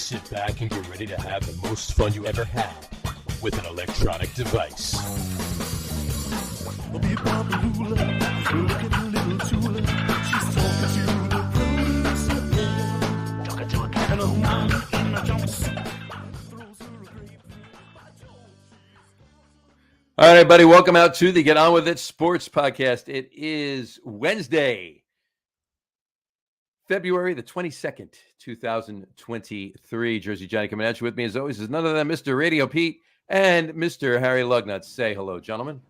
Sit back and get ready to have the most fun you ever had with an electronic device. All right, everybody, welcome out to the Get On With It Sports Podcast. It is Wednesday, February the 22nd, 2023. Jersey Johnny coming at you. With me, as always, is none other than Mr. RadioPete and Mr. Harry Lug Nutz. Say hello, gentlemen.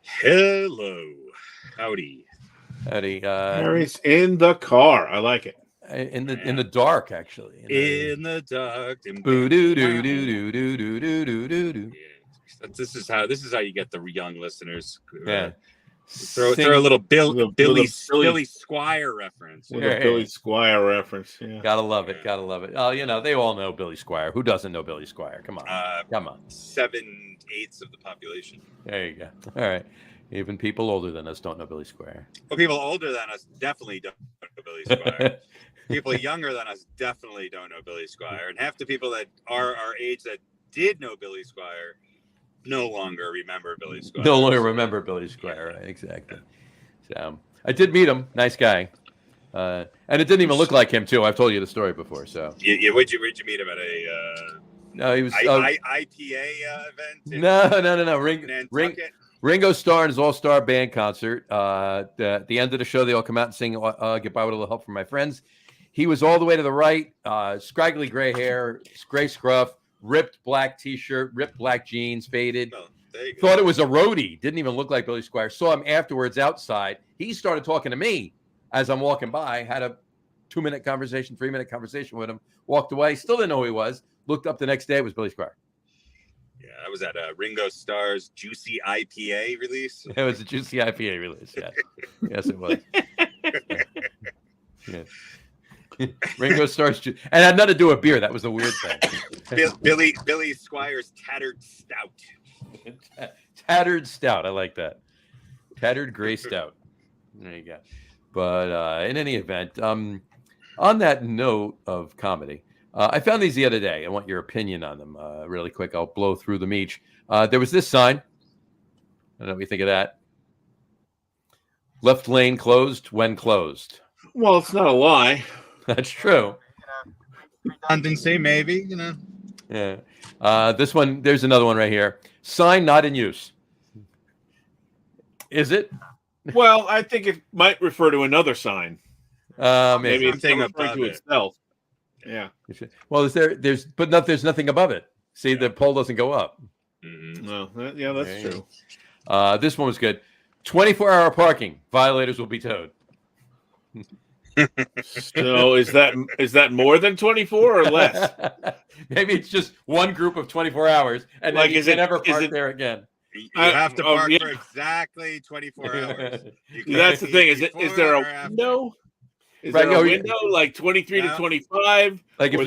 Hello. Howdy. Howdy. Harry's in the car. I like it. In the dark, actually. In the dark. Boo doo doo doo doo doo doo doo doo doo doo. This is how you get the young listeners. Yeah. Throw a little Billy Squire reference. Billy Squire reference. Yeah. Gotta love it. Gotta love it. Oh, they all know Billy Squire. Who doesn't know Billy Squire? Come on. Come on. 7/8 of the population. There you go. All right. Even people older than us don't know Billy Squire. Well, people older than us definitely don't know Billy Squire. People younger than us definitely don't know Billy Squire. And half the people that are our age that did know Billy Squire no longer remember Billy Squire. No longer remember Billy Squire, right? Exactly. So I did meet him. Nice guy. And it didn't even look like him, too. I've told you the story before. So where'd you meet him at a no, he was IPA event? No. Ringo Starr and his all-star band concert. At the end of the show, they all come out and sing Goodbye with a Little Help from My Friends. He was all the way to the right, scraggly gray hair, gray scruff, ripped black T-shirt, ripped black jeans, faded. Oh, thought it was a roadie. Didn't even look like Billy Squire. Saw him afterwards outside. He started talking to me as I'm walking by. Had a 2-minute conversation, 3-minute conversation with him. Walked away. Still didn't know who he was. Looked up the next day. It was Billy Squire. Yeah, I was at Ringo Starr's Juicy IPA release. It was a Juicy IPA release. Yeah. Yes, it was. Yeah. Ringo Starr's and it had nothing to do with beer. That was the weird thing. Billy Squire's Tattered Stout. Tattered Stout. I like that. Tattered Gray Stout. There you go. But in any event, on that note of comedy, I found these the other day. I want your opinion on them really quick. I'll blow through them each. There was this sign. I don't know what you think of that. Left lane closed when closed. Well, it's not a lie. That's true. Redundancy, maybe, Yeah. This one, there's another one right here. Sign not in use. Is it? Well, I think it might refer to another sign. Maybe it's referring to itself. Yeah. Well, there's nothing above it. See, the pole doesn't go up. Mm-hmm. No, that's true. This one was good. 24-hour parking. Violators will be towed. So is that more than 24 or less? Maybe it's just one group of 24 hours, and then you can never park there again. You have to park for exactly 24 hours. That's the thing. Is there a window? Is there a window like 23 to 25? Like if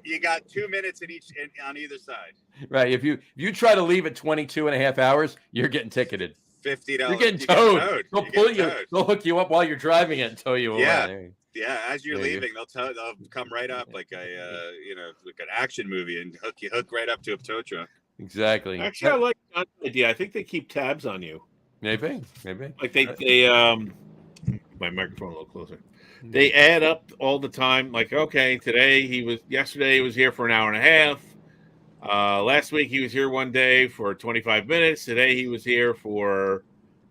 you got 2 minutes on either side. Right. If you try to leave at 22 and a half hours, you're getting ticketed. $50. You're getting towed. They'll pull you. They'll hook you up while you're driving it and tow you away. Yeah. As you're leaving, they'll come right up like like an action movie and hook right up to a tow truck. Exactly. Actually, I like that idea. I think they keep tabs on you. Maybe. Like they my microphone a little closer. They add up all the time. Like, okay, yesterday he was here for an hour and a half. Last week he was here one day for 25 minutes. Today he was here for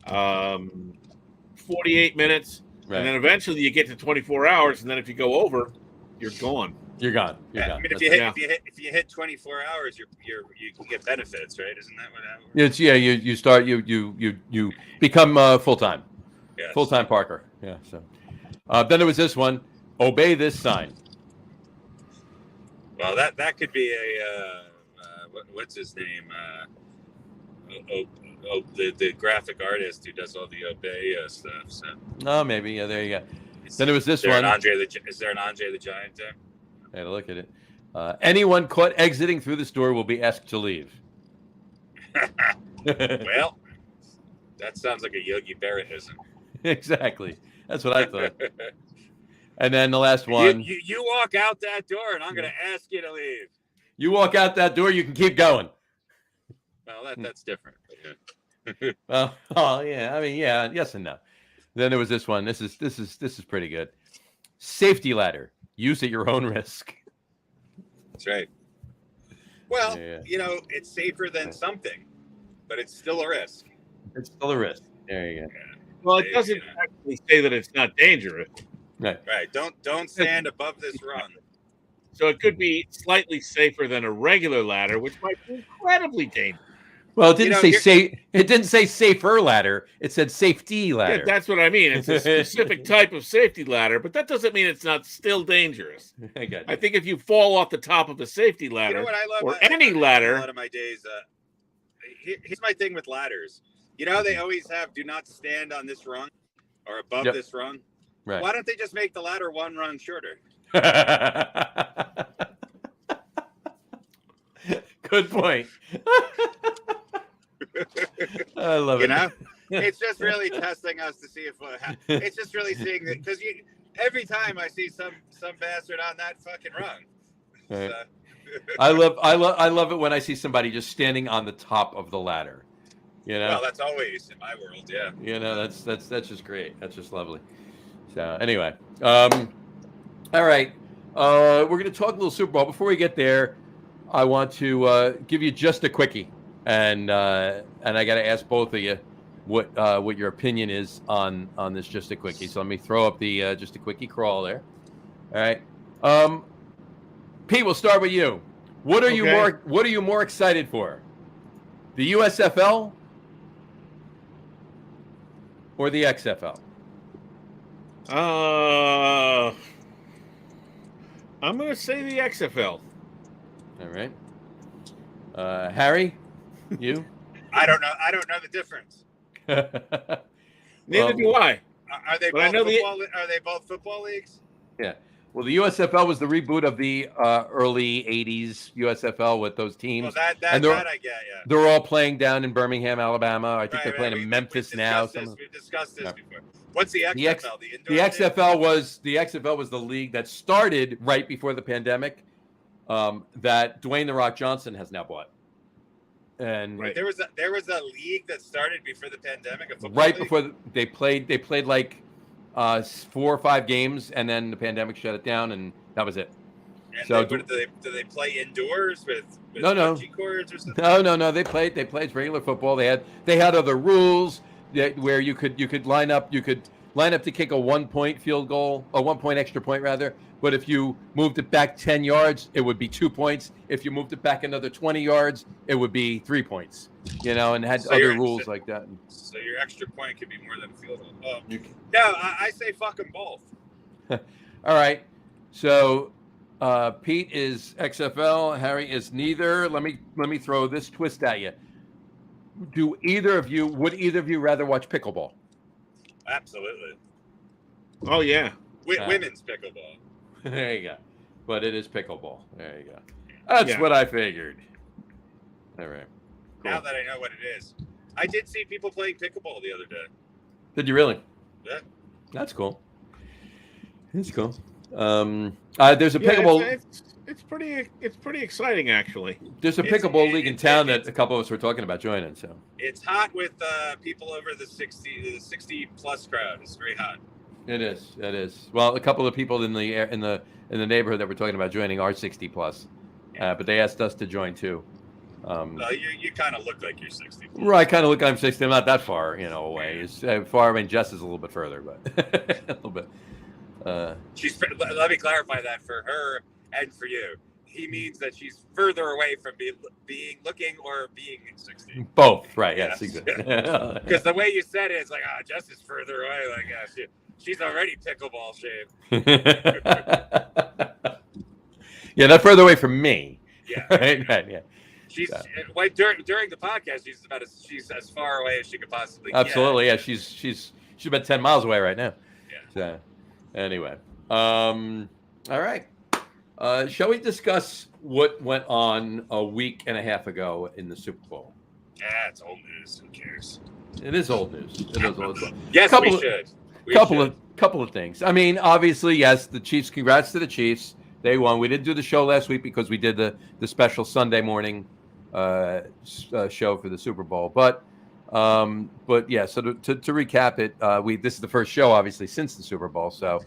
48 minutes. Right. And then eventually you get to 24 hours, and then if you go over, you're gone. You're gone. I mean, if you hit 24 hours, you can get benefits, right? Isn't that what happens? It's you start you become full-time. Yes. Full-time parker. Yeah. So then there was this one. Obey this sign. Well, that could be a what's his name? The graphic artist who does all the Obey stuff. So. Oh, maybe. Yeah, there you go. Then there was this one. Is there an Andre the Giant there? I had to look at it. Anyone caught exiting through the store will be asked to leave. Well, that sounds like a Yogi Berraism. Exactly. That's what I thought. And then the last one. You walk out that door, and I'm going to ask you to leave. You walk out that door, you can keep going. Well, that's different. Yeah. Well, oh yeah. I mean, yeah, yes and no. Then there was this one. This is pretty good. Safety ladder. Use at your own risk. That's right. Well, Yeah. it's safer than something, but it's still a risk. It's still a risk. There you go. Yeah. Well, it doesn't actually say that it's not dangerous. Right. Right. Don't stand above this rung. So it could be slightly safer than a regular ladder, which might be incredibly dangerous. Well, it didn't say safe. It didn't say safer ladder. It said safety ladder. Yeah, that's what I mean. It's a specific type of safety ladder, but that doesn't mean it's not still dangerous. I think if you fall off the top of a safety ladder what I love? or any ladder, a lot of my days. Here's my thing with ladders. They always have do not stand on this rung or above this rung. Right. Why don't they just make the ladder one rung shorter? Good point. I love it. It's just really testing us to see if it's just really seeing that because every time I see some bastard on that fucking rung. Right. I love it when I see somebody just standing on the top of the ladder. Well, that's always in my world, yeah. That's just great. That's just lovely. So anyway, all right. We're going to talk a little Super Bowl. Before we get there, I want to give you just a quickie, and I got to ask both of you what your opinion is on this just a quickie. So let me throw up the just a quickie crawl there. All right, Pete, we'll start with you. What are you more excited for, the USFL or the XFL? I'm going to say the XFL. All right. Harry, you? I don't know. I don't know the difference. Neither do I. Are they both football leagues? Yeah. Well, the USFL was the reboot of the early '80s USFL with those teams. Well, that I get. Yeah. They're all playing down in Birmingham, Alabama. I think they're playing in Memphis now. We've discussed this before. What's the XFL? The XFL was the league that started right before the pandemic. That Dwayne "The Rock" Johnson has now bought. And there was a league that started before the pandemic. Before they played like 4 or 5 games, and then the pandemic shut it down, and that was it. And so do they play indoors with no bungee cords or something? No. They played regular football. They had other rules where you could line up to kick a 1-point field goal, a 1-point extra point rather. But if you moved it back 10 yards, it would be 2 points. If you moved it back another 20 yards, it would be 3 points. And had other rules like that. So your extra point could be more than a field goal. No, I say fuck them both. All right. So Pete is XFL. Harry is neither. Let me throw this twist at you. Would either of you rather watch pickleball? Absolutely. Oh yeah. Women's pickleball. There you go. But it is pickleball. There you go. That's what I figured. All right. Cool. Now that I know what it is. I did see people playing pickleball the other day. Did you really? Yeah. That's cool. It's cool. There's a pickleball. It's pretty exciting actually. There's a pickleball league in town that a couple of us were talking about joining. So it's hot with people over the 60 plus crowd. It's very hot. It is. Well, a couple of people in the neighborhood that we're talking about joining are 60 plus, but they asked us to join too. You kind of look like you're 60. Right, I kind of look like I'm 60. I'm not that far, away. It's far. I mean, Jess is a little bit further, but a little bit. Let me clarify that for her and for you. He means that she's further away from being looking or being 60. Both, right? Yes, exactly. Because the way you said it, it's like, Jess is further away. Like, she's already pickleball shape. Yeah, not further away from me. Yeah, right. Yeah. She's during the podcast. She's as far away as she could possibly. Absolutely, yeah. She's about 10 miles away right now. Yeah. So, anyway, all right. Shall we discuss what went on a week and a half ago in the Super Bowl? Yeah, it's old news. Who cares? It is old news. Yes, we should. Couple of things. I mean, obviously, yes, the Chiefs. Congrats to the Chiefs. They won. We didn't do the show last week because we did the special Sunday morning show for the Super Bowl. But yeah. So to recap it, this is the first show, obviously, since the Super Bowl. So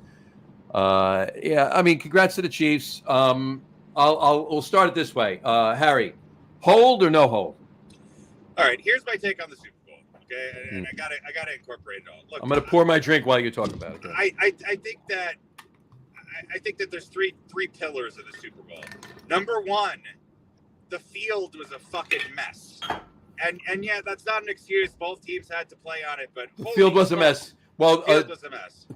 yeah. I mean, congrats to the Chiefs. We'll start it this way. Harry, hold or no hold? All right. Here's my take on the Super Bowl. Okay, and I gotta incorporate it all. Look, I'm gonna pour my drink while you talk about it. I think that there's three pillars of the Super Bowl. Number one, the field was a fucking mess, and yeah, that's not an excuse. Both teams had to play on it, but the field was a mess. Well, the field was a mess.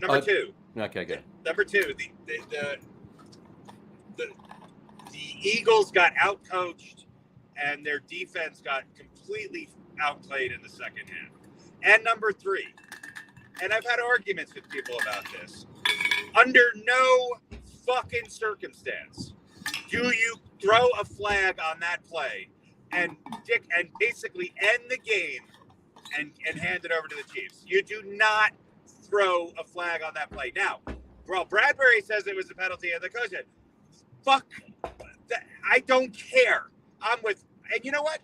Number two. Okay, good. Number two, the Eagles got outcoached, and their defense got completely outplayed in the second half. And number three, and I've had arguments with people about this, under no fucking circumstance do you throw a flag on that play and basically end the game and hand it over to the Chiefs. You do not throw a flag on that play. Now, well, Bradbury says it was a penalty, and the coach said, fuck, I don't care. And you know what?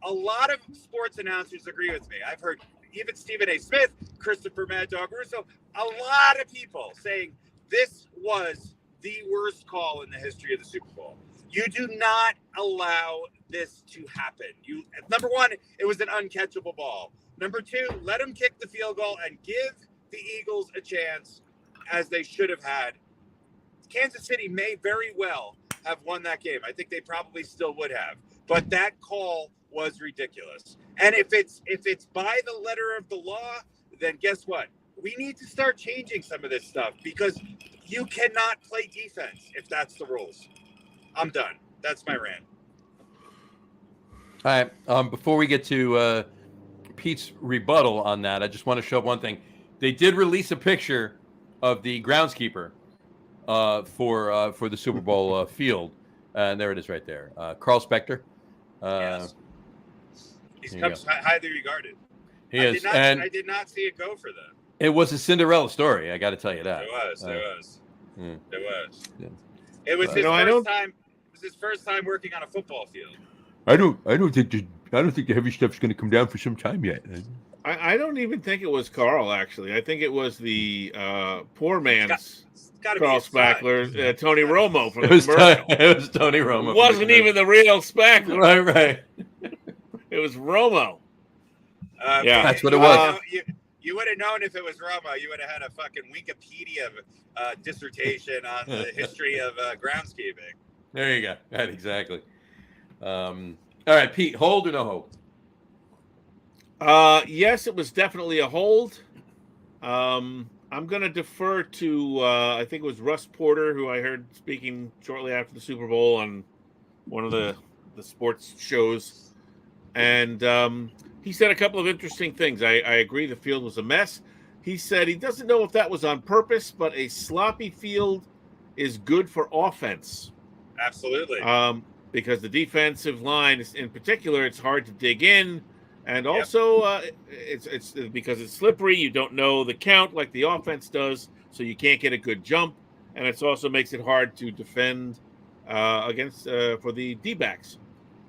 A lot of sports announcers agree with me. I've heard even Stephen A. Smith, Christopher Mad Dog Russo, a lot of people saying this was the worst call in the history of the Super Bowl. You do not allow this to happen. Number one, it was an uncatchable ball. Number two, let them kick the field goal and give the Eagles a chance, as they should have had. Kansas City may very well have won that game. I think they probably still would have. But that call was ridiculous. And if it's by the letter of the law, then guess what? We need to start changing some of this stuff, because you cannot play defense if that's the rules. I'm done. That's my rant. All right. Before we get to Pete's rebuttal on that, I just want to show one thing. They did release a picture of the groundskeeper for the Super Bowl field, and there it is right there. Carl Spector. Yes. He's highly regarded. He is. I did not see it go for them. It was a Cinderella story. I got to tell you that. It was. Yeah. It was his first time. It was his first time working on a football field. I don't think the heavy stuff's going to come down for some time yet. I don't even think it was Carl. Actually, I think it was the poor man's Carl Spackler, Tony Romo from the commercial. It was Tony Romo. It wasn't even the real Spackler. Right. It was Romo. Yeah, that's what it was. You would have known if it was Romo. You would have had a fucking Wikipedia dissertation on the history of groundskeeping. There you go. Right, exactly. All right, Pete, hold or no hold? Yes, it was definitely a hold. I'm going to defer to, I think it was Russ Porter, who I heard speaking shortly after the Super Bowl on one of the sports shows. And he said a couple of interesting things. I agree the field was a mess. He said he doesn't know if that was on purpose, but a sloppy field is good for offense. Absolutely. Because the defensive line, in particular, it's hard to dig in. And also, it's because it's slippery. You don't know the count like the offense does, so you can't get a good jump. And it also makes it hard to defend against for the D-backs,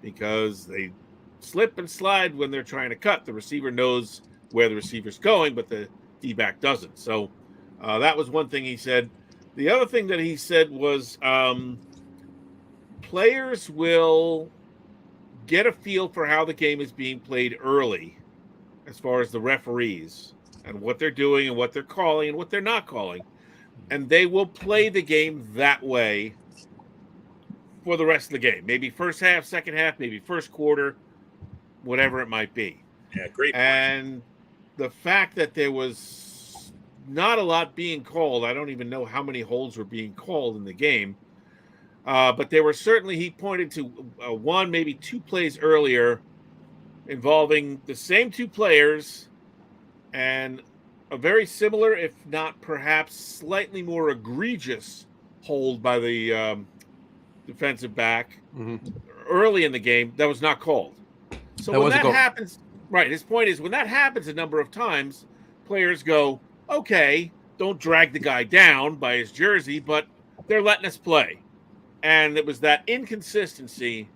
because they slip and slide when they're trying to cut. The receiver knows where the receiver's going, but the D-back doesn't. So that was one thing he said. The other thing that he said was players will get a feel for how the game is being played early, as far as the referees and what they're doing and what they're calling and what they're not calling. And they will play the game that way for the rest of the game. Maybe first half, second half, maybe first quarter, whatever it might be. Yeah, great point. And the fact that there was not a lot being called, I don't even know how many holds were being called in the game. But there were certainly, he pointed to one, maybe two plays earlier involving the same two players and a very similar, if not perhaps slightly more egregious hold by the defensive back early in the game that was not called. So when that happens, right, his point is when that happens a number of times, players go, okay, don't drag the guy down by his jersey, but they're letting us play. And it was that inconsistency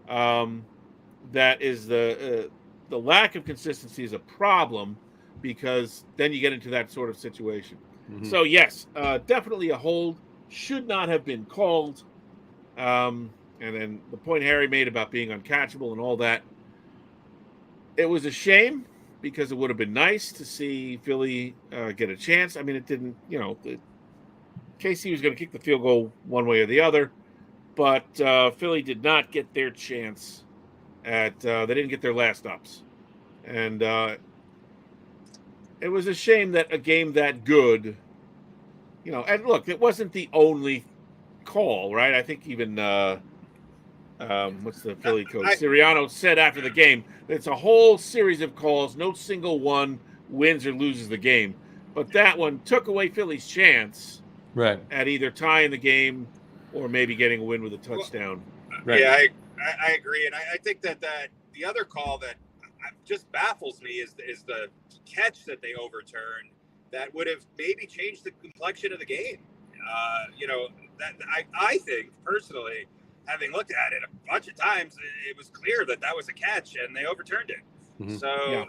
that is the lack of consistency is a problem, because then you get into that sort of situation. Mm-hmm. So, yes, definitely a hold. Should not have been called. And then the point Harry made about being uncatchable and all that, it was a shame, because it would have been nice to see Philly get a chance. I mean, it didn't, KC was going to kick the field goal one way or the other, but Philly did not get their chance they didn't get their last ups. And it was a shame that a game that good, and look, it wasn't the only call, right? I think even what's the Philly coach? Sirianno said after the game, it's a whole series of calls. No single one wins or loses the game. But that one took away Philly's chance at either tying the game or maybe getting a win with a touchdown. Well, yeah, I agree. And I think that the other call that just baffles me is the catch that they overturned that would have maybe changed the complexion of the game. That I think personally, having looked at it a bunch of times, it was clear that was a catch, and they overturned it. Mm-hmm. So,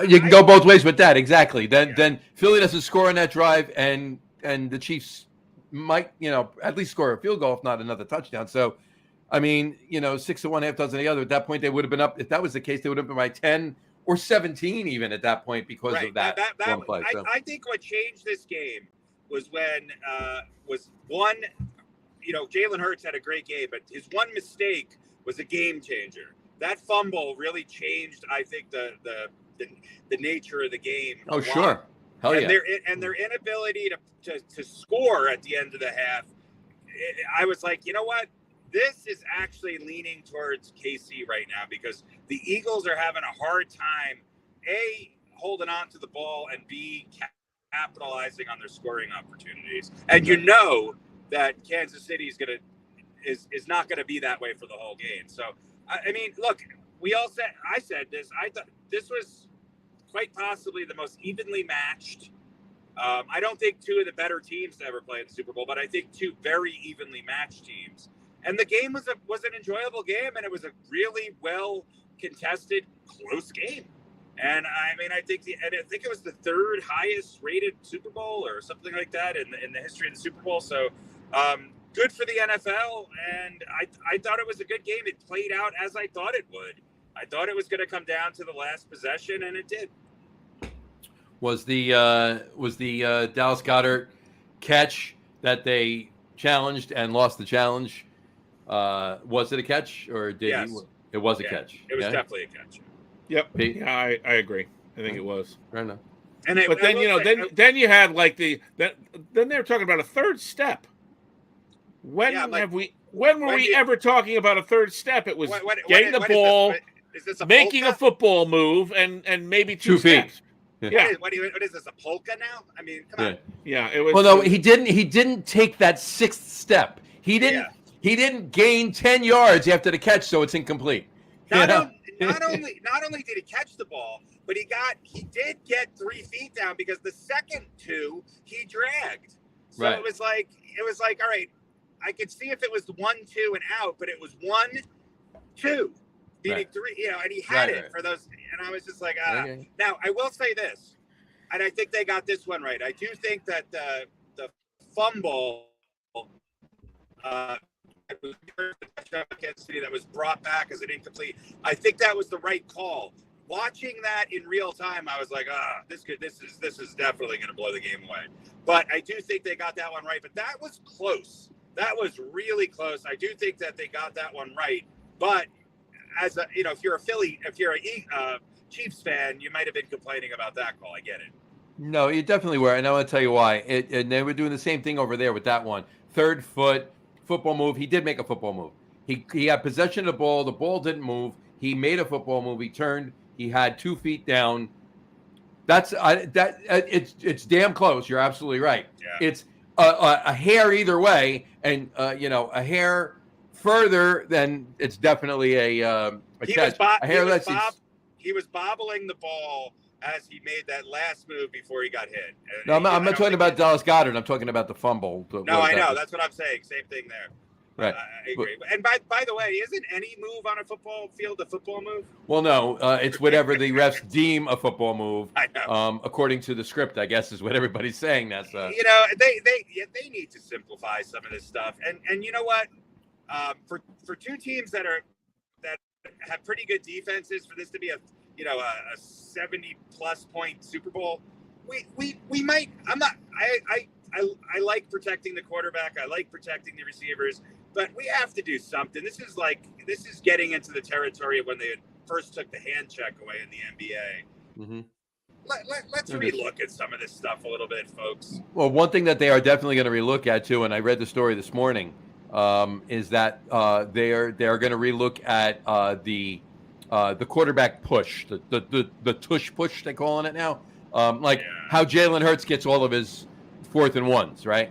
you can go both ways with that. Exactly. Then Philly doesn't score on that drive, and the Chiefs might, at least score a field goal, if not another touchdown. So, I mean, 6 to 1, half dozen the other. At that point, they would have been up. If that was the case, they would have been by 10 or 17 even at that point because of that one play. So. I think what changed this game was when Jalen Hurts had a great game, but his one mistake was a game changer. That fumble really changed, I think, the nature of the game. Oh, sure. Hell yeah. Their inability to score at the end of the half, I was like, you know what? This is actually leaning towards KC right now, because the Eagles are having a hard time, A, holding on to the ball, and B, capitalizing on their scoring opportunities. And that Kansas City is not gonna be that way for the whole game. So I mean, look, I said this. I thought this was quite possibly the most evenly matched. I don't think two of the better teams to ever play in the Super Bowl, but I think two very evenly matched teams. And the game was an enjoyable game, and it was a really well contested, close game. And I mean, I think it was the third highest rated Super Bowl or something like that in the history of the Super Bowl. So good for the NFL, and I thought it was a good game. It played out as I thought it would. I thought it was going to come down to the last possession, and it did. Was the Dallas Goedert catch that they challenged and lost the challenge? Was it a catch, or did yes. It was a catch? It was definitely a catch. Yep. Yeah, I agree. I think it was. Right enough. But then you had then they were talking about a third step. When were we ever talking about a third step? It was getting the ball, making a football move, and maybe 2 steps. Yeah. What is this, a polka now? I mean, come on. Yeah, it was. Well, no, he didn't take that 6th step. He didn't gain 10 yards after the catch, so it's incomplete. Not only did he catch the ball, but he did get 3 feet down, because the second 2 he dragged. So it was like, all right, I could see if it was 1, 2 and out, but it was 1, 2, beating 3, and he had it for those. And I was just like, okay. Now I will say this, and I think they got this one right. I do think that the fumble, that was brought back as an incomplete, I think that was the right call. Watching that in real time, I was like, this is definitely going to blow the game away. But I do think they got that one right. But that was close. That was really close. I do think that they got that one right. But if you're a Chiefs fan, you might have been complaining about that call. I get it. No, you definitely were, and I want to tell you why. And they were doing the same thing over there with that one. 3rd football move. He did make a football move. He had possession of the ball. The ball didn't move. He made a football move. He turned. He had 2 feet down. It's damn close. You're absolutely right. Yeah. It's a hair either way, and a hair further, then it's definitely a catch. He was bobbling the ball as he made that last move before he got hit. No, I'm not talking about Dallas Goedert. I'm talking about the fumble. No, I know. That's what I'm saying. Same thing there. Right. I agree. And by the way, isn't any move on a football field a football move? Well, no, it's whatever the refs deem a football move. I know. According to the script, I guess is what everybody's saying. That's they need to simplify some of this stuff. And you know what? For two teams that have pretty good defenses, for this to be a 70+ point Super Bowl, we might. I like protecting the quarterback. I like protecting the receivers, but we have to do something. This is getting into the territory of when they first took the hand check away in the NBA. Mm-hmm. Let's relook at some of this stuff a little bit, folks. Well, one thing that they are definitely going to relook at too, and I read the story this morning, is that they are going to relook at the quarterback push, the tush push they're calling it now, how Jalen Hurts gets all of his 4th and 1s, right?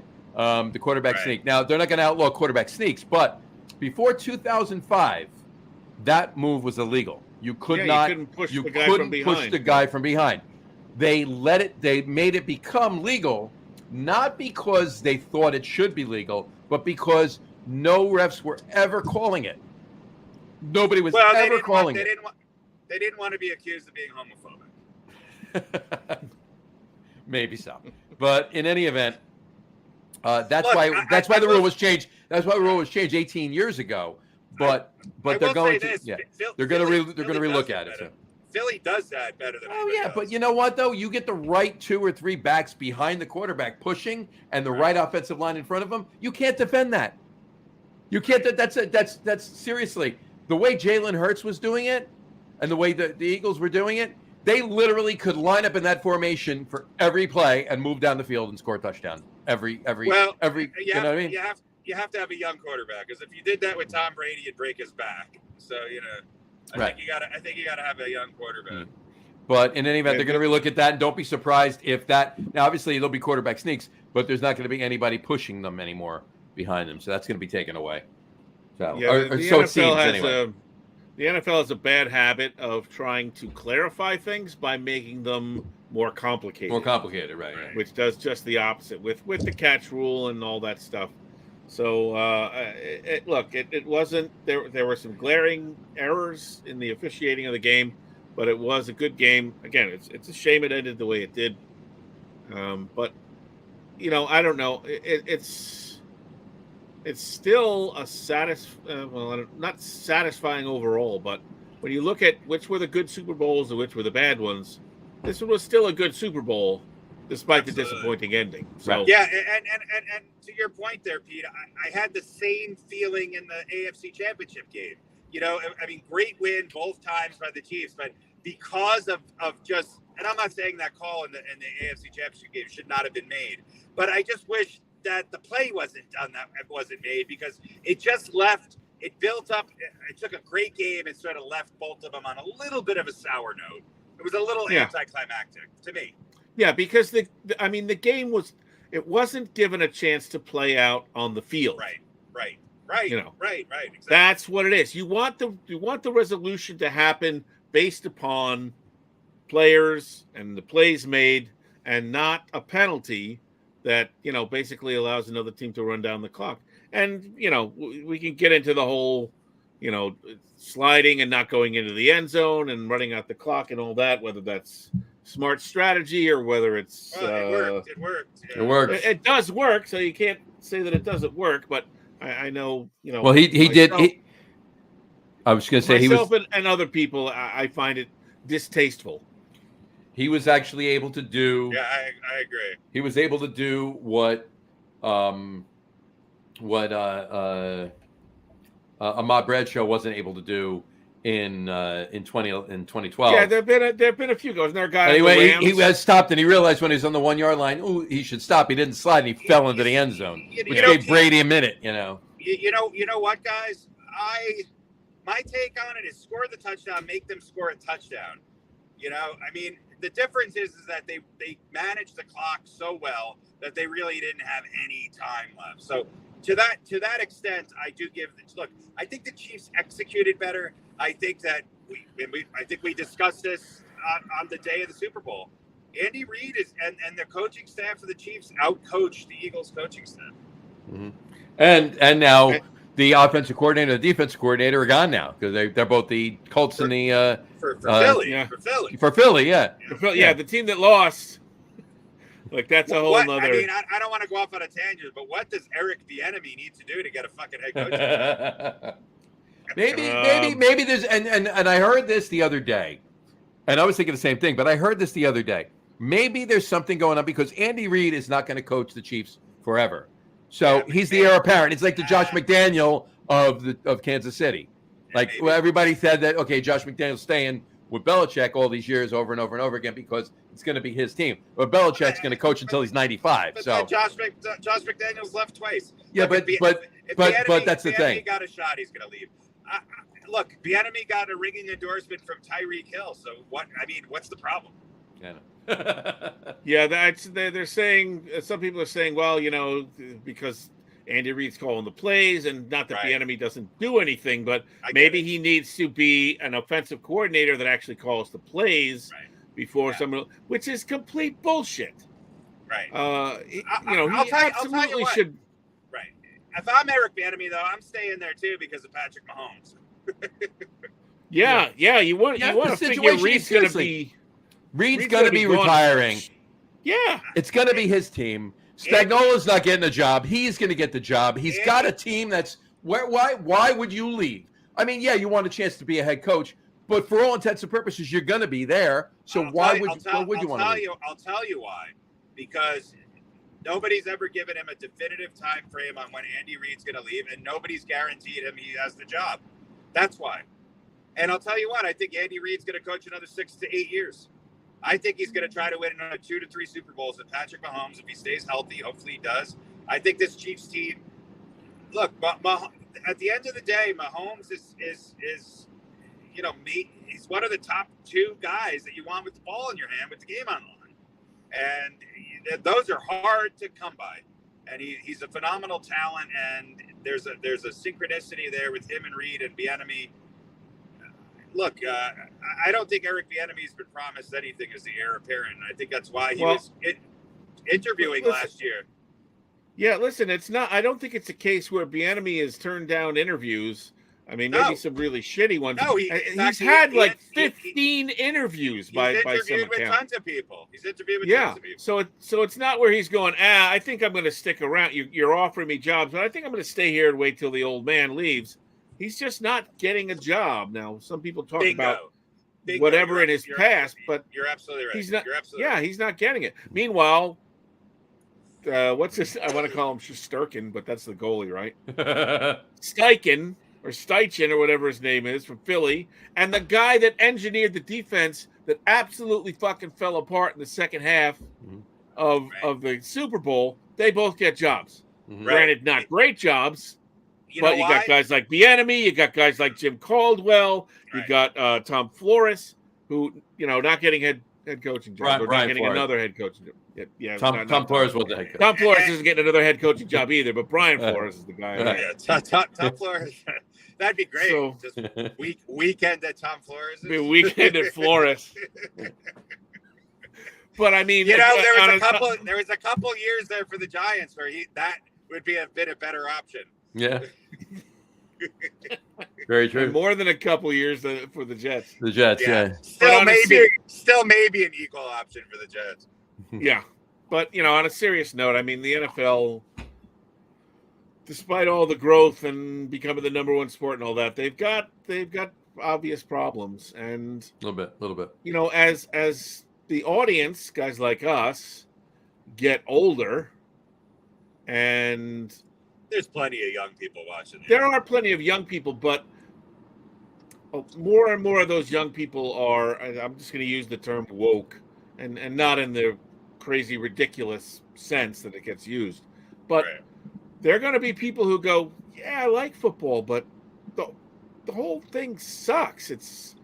The quarterback sneak. Now, they're not going to outlaw quarterback sneaks, but before 2005, that move was illegal. You couldn't push the guy from behind. They made it become legal, not because they thought it should be legal, but because no refs were ever calling it. Nobody was ever calling it. They didn't want to be accused of being homophobic. Maybe so. But in any event, that's why the rule was changed. That's why the rule was changed 18 years ago. But they're going to relook at it. So. Philly does that better than. Oh yeah, but you know what though? You get the right 2 or 3 backs behind the quarterback pushing, and the right offensive line in front of them. You can't defend that. You can't. That's seriously the way Jalen Hurts was doing it, and the way the Eagles were doing it. They literally could line up in that formation for every play and move down the field and score a touchdown. You know what I mean? You have to have a young quarterback, because if you did that with Tom Brady, you'd break his back. So I think you gotta have a young quarterback. But in any event, they're going to relook at that, and don't be surprised if that. Now, obviously, there'll be quarterback sneaks, but there's not going to be anybody pushing them anymore behind them, so that's going to be taken away. So, so it seems anyway. The NFL has a bad habit of trying to clarify things by making them more complicated. More complicated, right? Which does just the opposite with the catch rule and all that stuff. So, it wasn't there. There were some glaring errors in the officiating of the game, but it was a good game. Again, it's a shame it ended the way it did. But I don't know. It's still a not satisfying overall, but when you look at which were the good Super Bowls and which were the bad ones, this one was still a good Super Bowl, despite the disappointing ending. So yeah, and to your point there, Pete, I had the same feeling in the AFC Championship game. I mean, great win both times by the Chiefs, but because of just, and I'm not saying that call in the AFC Championship game should not have been made, but I just wish that the play wasn't done, that it wasn't made, because it just left, it built up, it took a great game and sort of left both of them on a little bit of a sour note. It was a little anticlimactic to me. Yeah, because the game wasn't given a chance to play out on the field. Right. Right. Exactly. That's what it is. You want the resolution to happen based upon players and the plays made, and not a penalty that basically allows another team to run down the clock. And we can get into the whole sliding and not going into the end zone and running out the clock and all that, whether that's smart strategy or whether it's it worked. It works. It does work, so you can't say that it doesn't work, but I know well, he did. I was going to say myself and other people, I find it distasteful. He was actually able to do. Yeah, I agree. He was able to do what Ahmad Bradshaw wasn't able to do in 2012. Yeah, there've been a few goals. There are guys. Anyway, he has stopped, and he realized when he was on the 1 yard line, he should stop. He didn't slide, and he fell into the end zone, which gave Brady a minute. You know what, guys? My take on it is score the touchdown, make them score a touchdown. I mean, the difference is that they managed the clock so well that they really didn't have any time left. So to that extent, I do give look. I think the Chiefs executed better. I think that we discussed this on the day of the Super Bowl. Andy Reid and the coaching staff of the Chiefs outcoached the Eagles coaching staff. Mm-hmm. And now the offensive coordinator and the defensive coordinator are gone now because they're both the Colts and the for Philly. Yeah. For Philly, yeah. The team that lost. Like that's a whole nother. I mean, I don't want to go off on a tangent, but what does Eric Bieniemy need to do to get a fucking head coach? maybe there's and I heard this the other day, and I was thinking the same thing, but I heard this the other day. Maybe there's something going on because Andy Reid is not going to coach the Chiefs forever, so he's the heir apparent. It's like the Josh McDaniel of Kansas City. Like everybody said that Josh McDaniel's staying with Belichick all these years over and over and over again because it's going to be his team. But Belichick's going to coach until he's 95. But so Josh McDaniel's left twice. Yeah, look, but that's the thing. If Bieniemy got a shot, he's going to leave. Look, Bieniemy got a ringing endorsement from Tyreek Hill. So what? I mean, what's the problem? Yeah, they're saying. Some people are saying, well, because Andy Reid's calling the plays, and not that Bieniemy doesn't do anything, but maybe he needs to be an offensive coordinator that actually calls the plays before someone, which is complete bullshit. Right. He absolutely should. Right. If I'm Eric Bieniemy, though, I'm staying there too because of Patrick Mahomes. Yeah. You want to figure Reid's going to be. Reid's going to be retiring. Yeah. It's going to be his team. Spagnola's not getting a job. He's going to get the job. He's got a team that's why would you leave? I mean, yeah, you want a chance to be a head coach, but for all intents and purposes, you're going to be there. So why would you want to leave? I'll tell you why. Because nobody's ever given him a definitive time frame on when Andy Reid's going to leave, and nobody's guaranteed him he has the job. That's why. And I'll tell you what, I think Andy Reid's going to coach another 6 to 8 years. I think he's going to try to win another 2 to 3 Super Bowls with Patrick Mahomes if he stays healthy. Hopefully he does. I think this Chiefs team, look, at the end of the day, Mahomes is he's one of the top 2 guys that you want with the ball in your hand with the game on the line. And those are hard to come by. And he's a phenomenal talent, and there's a synchronicity there with him and Reid and Bieniemy. Look, I don't think Eric Bieniemy's been promised anything as the heir apparent. I think that's why he was interviewing last year. Yeah, listen, it's not. I don't think it's a case where Bieniemy has turned down interviews. I mean, maybe some really shitty ones. No, he's had like 15 interviews by some account. He's interviewed with tons of people. So it's not where he's going, I think I'm going to stick around. You're offering me jobs, but I think I'm going to stay here and wait till the old man leaves. He's just not getting a job. Now, some people talk about whatever in his past, but you're absolutely right. He's not getting it. Meanwhile, what's this? I want to call him Shesterkin, but that's the goalie, right? Steichen or whatever his name is from Philly, and the guy that engineered the defense that absolutely fucking fell apart in the second half of the Super Bowl, they both get jobs. Granted, not great jobs. You got guys like Bieniemy, you got guys like Jim Caldwell, you got Tom Flores, who not getting head coaching job, not getting another head coaching job. Yeah, Tom Flores was the head coach. Tom Flores isn't getting another head coaching job either, but Brian Flores is the guy. Yeah, Tom Flores, that'd be great. So, just weekend at Tom Flores. Weekend at Flores. But I mean, there was a couple years there for the Giants where that would be been a better option. Yeah. Very true. And more than a couple years for the Jets. The Jets, yeah. Still maybe an equal option for the Jets. Yeah. But, on a serious note, I mean, the NFL, despite all the growth and becoming the number one sport and all that, they've got obvious problems. And a little bit. As the audience, guys like us, get older, and there's plenty of young people watching. There are plenty of young people, but more and more of those young people are, I'm just going to use the term woke, and not in the crazy, ridiculous sense that it gets used. But there are going to be people who go, yeah, I like football, but the whole thing sucks. It's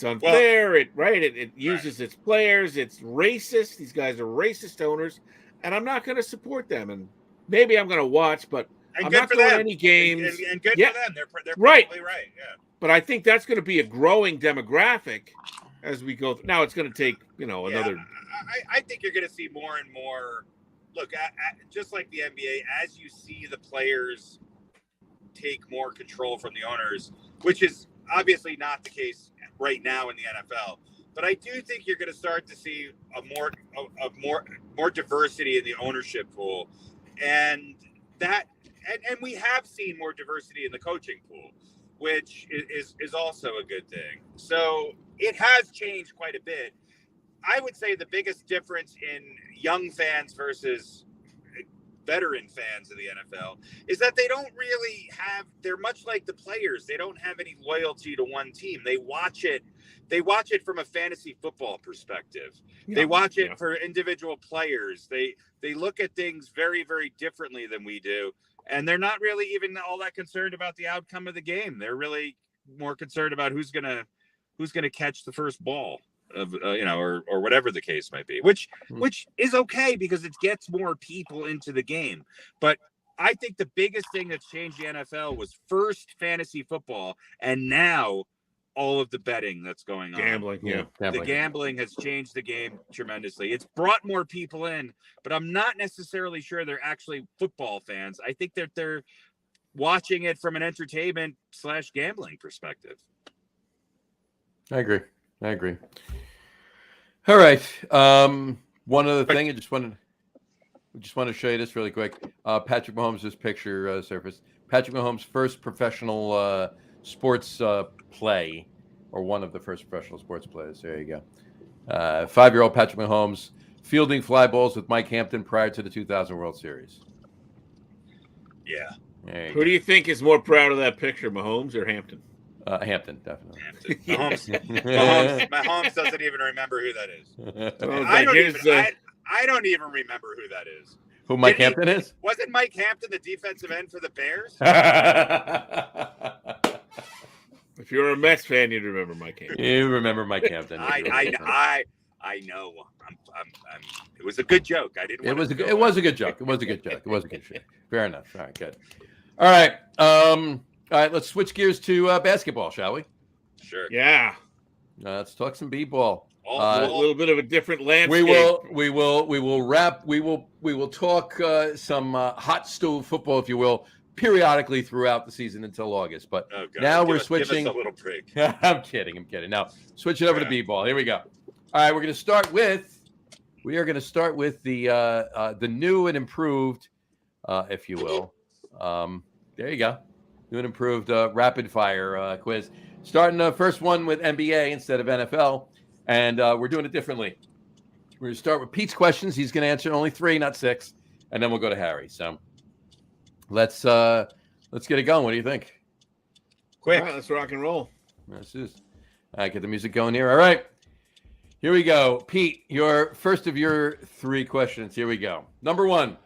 unfair. It uses its players. It's racist. These guys are racist owners, and I'm not going to support them. And maybe I'm going to watch, but I'm not going to any games. And good for them. They're probably right. Yeah. But I think that's going to be a growing demographic as we go. Now it's going to take another. I think you're going to see more and more. Look, just like the NBA, as you see the players take more control from the owners, which is obviously not the case right now in the NFL. But I do think you're going to start to see more diversity in the ownership pool, and we have seen more diversity in the coaching pool, which is also a good thing. So it has changed quite a bit. I would say the biggest difference in young fans versus veteran fans of the NFL is that they don't really they're much like the players. They don't have any loyalty to one team. They watch it from a fantasy football perspective. Yeah, they watch it for individual players. They look at things very, very differently than we do. And they're not really even all that concerned about the outcome of the game. They're really more concerned about who's gonna catch the first ball. Or whatever the case might be, which is okay because it gets more people into the game. But I think the biggest thing that's changed the NFL was first fantasy football, and now all of the betting that's going on. Gambling. The gambling has changed the game tremendously. It's brought more people in, but I'm not necessarily sure they're actually football fans. I think that they're watching it from an entertainment / gambling perspective. I agree. All right. One other thing, I just want to show you this really quick. Patrick Mahomes' picture surfaced. Patrick Mahomes' first professional sports play, or one of the first professional sports plays. There you go. 5-year-old Patrick Mahomes fielding fly balls with Mike Hampton prior to the 2000 World Series. Yeah. Who do you think is more proud of that picture, Mahomes or Hampton? Hampton, definitely. Mahomes doesn't even remember who that is. I don't even remember who that is. Who Mike Hampton is? Wasn't Mike Hampton the defensive end for the Bears? If you're a Mets fan, you'd remember Mike Hampton. You remember Mike Hampton. I know. It was a good joke. It was a good joke. Fair enough. All right, good. All right. All right, let's switch gears to basketball, shall we? Sure. Yeah. Let's talk some b-ball. A little bit of a different landscape. We will talk some hot stove football, if you will, periodically throughout the season until August. But now we're switching. Give us a little break. I'm kidding. Now switching over to b-ball. Here we go. All right, we're going to start with the new and improved, if you will. There you go. New and improved rapid fire quiz. Starting the first one with NBA instead of NFL, and we're doing it differently. We're going to start with Pete's questions. He's going to answer only 3, not 6, and then we'll go to Harry. So let's get it going. What do you think? Quick. All right, let's rock and roll. This is. All right, get the music going here. All right. Here we go. Pete, your first of your 3 questions. Here we go. Number 1.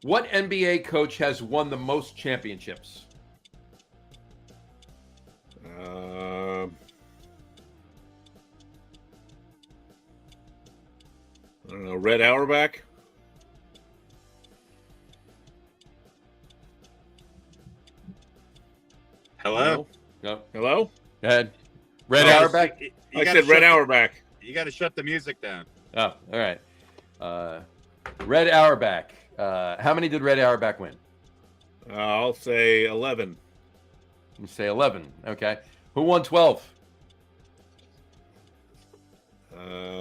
What NBA coach has won the most championships? I don't know. Red Auerbach? Hello? No. Hello? Go ahead. Red Auerbach? I said Red Auerbach. You got to shut the music down. Oh, all right. Red Auerbach. How many did Red Auerbach win? I'll say 11. You say 11. Okay. Who won 12?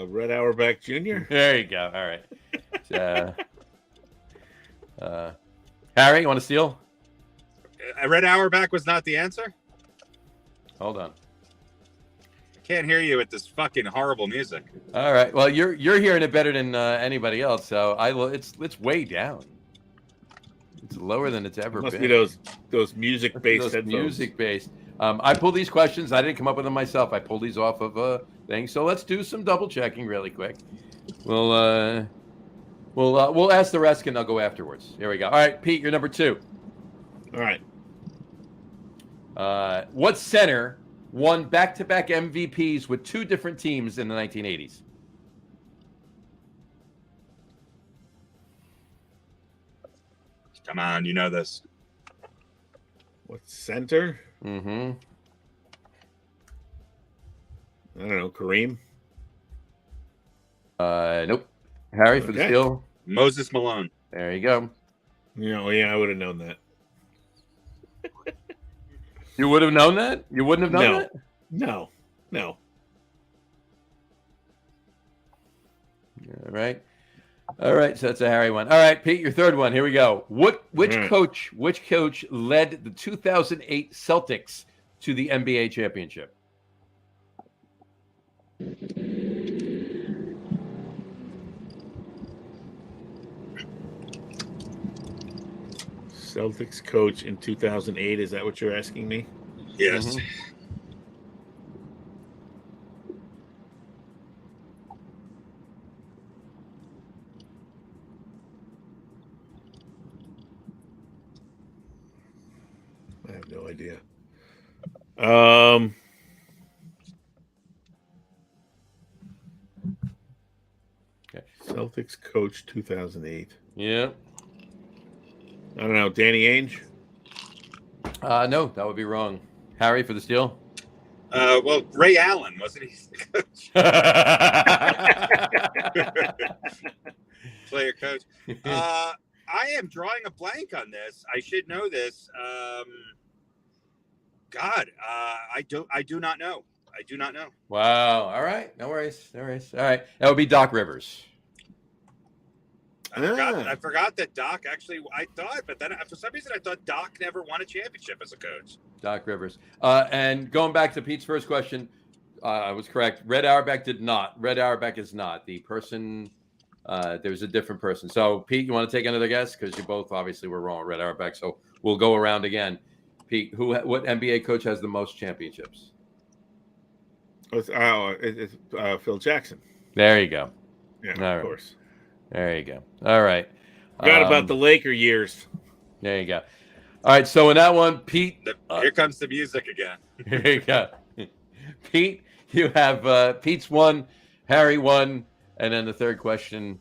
Red Auerbach Jr. There you go. All right. Harry, you want to steal? Red Auerbach was not the answer? Hold on. I can't hear you with this fucking horrible music. All right. Well, you're hearing it better than anybody else, so it's way down. It's lower than it's ever been. Must be those music-based headphones. Music-based. I pulled these questions. I didn't come up with them myself. I pulled these off of things. So let's do some double checking really quick. We'll ask the rest, and they'll go afterwards. Here we go. All right, Pete, you're number 2. All right. What center won back-to-back MVPs with 2 different teams in the 1980s? Come on, you know this. What center? Mm-hmm. I don't know, Kareem. Nope. Harry for the Okay. steal. Moses Malone. There you go. Yeah, I would have known that. You would have known that? You wouldn't have known that? No. All right. All right. So that's a Harry one. All right, Pete, your third one. Here we go. Which right. coach led the 2008 Celtics to the NBA championship? Celtics coach in 2008. Is that what you're asking me? Yes. Mhm. I have no idea. Okay. Celtics coach 2008. Yeah. I don't know. Danny Ainge? No, that would be wrong. Harry for the steal. Well, Ray Allen, wasn't he the coach? Player coach. I am drawing a blank on this. I should know this. I do not know. I do not know. Wow. All right. No worries. All right. That would be Doc Rivers. I forgot that Doc actually. I thought, but then for some reason I thought Doc never won a championship as a coach. Doc Rivers. And going back to Pete's first question, I was correct. Red Auerbach did not. Red Auerbach is not the person. There's a different person. So Pete, you want to take another guess because you both obviously were wrong. Red Auerbach. So we'll go around again. Pete, what NBA coach has the most championships? It's Phil Jackson. There you go. Yeah, All of right. course. There you go. All right. Forgot about the Laker years. There you go. All right. So in that one, Pete. Here comes the music again. Here you go. Pete, you have Pete's one, Harry one, and then the third question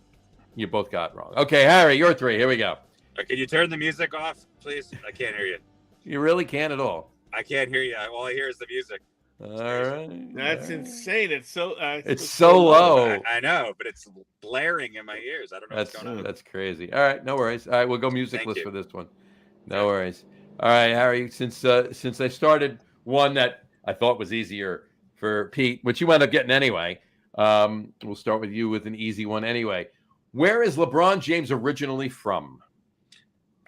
you both got wrong. Okay, Harry, your three. Here we go. Can you turn the music off, please? I can't hear you. You really can't at all. I can't hear you. All I hear is the music. All right. That's insane. It's so It's so low. I know, but it's blaring in my ears. I don't know what's going on. That's crazy. All right, no worries. All right, we'll go musicless Thank you. for this one. No worries. All right, Harry. Since I started one that I thought was easier for Pete, which you wound up getting anyway, we'll start with you with an easy one anyway. Where is LeBron James originally from?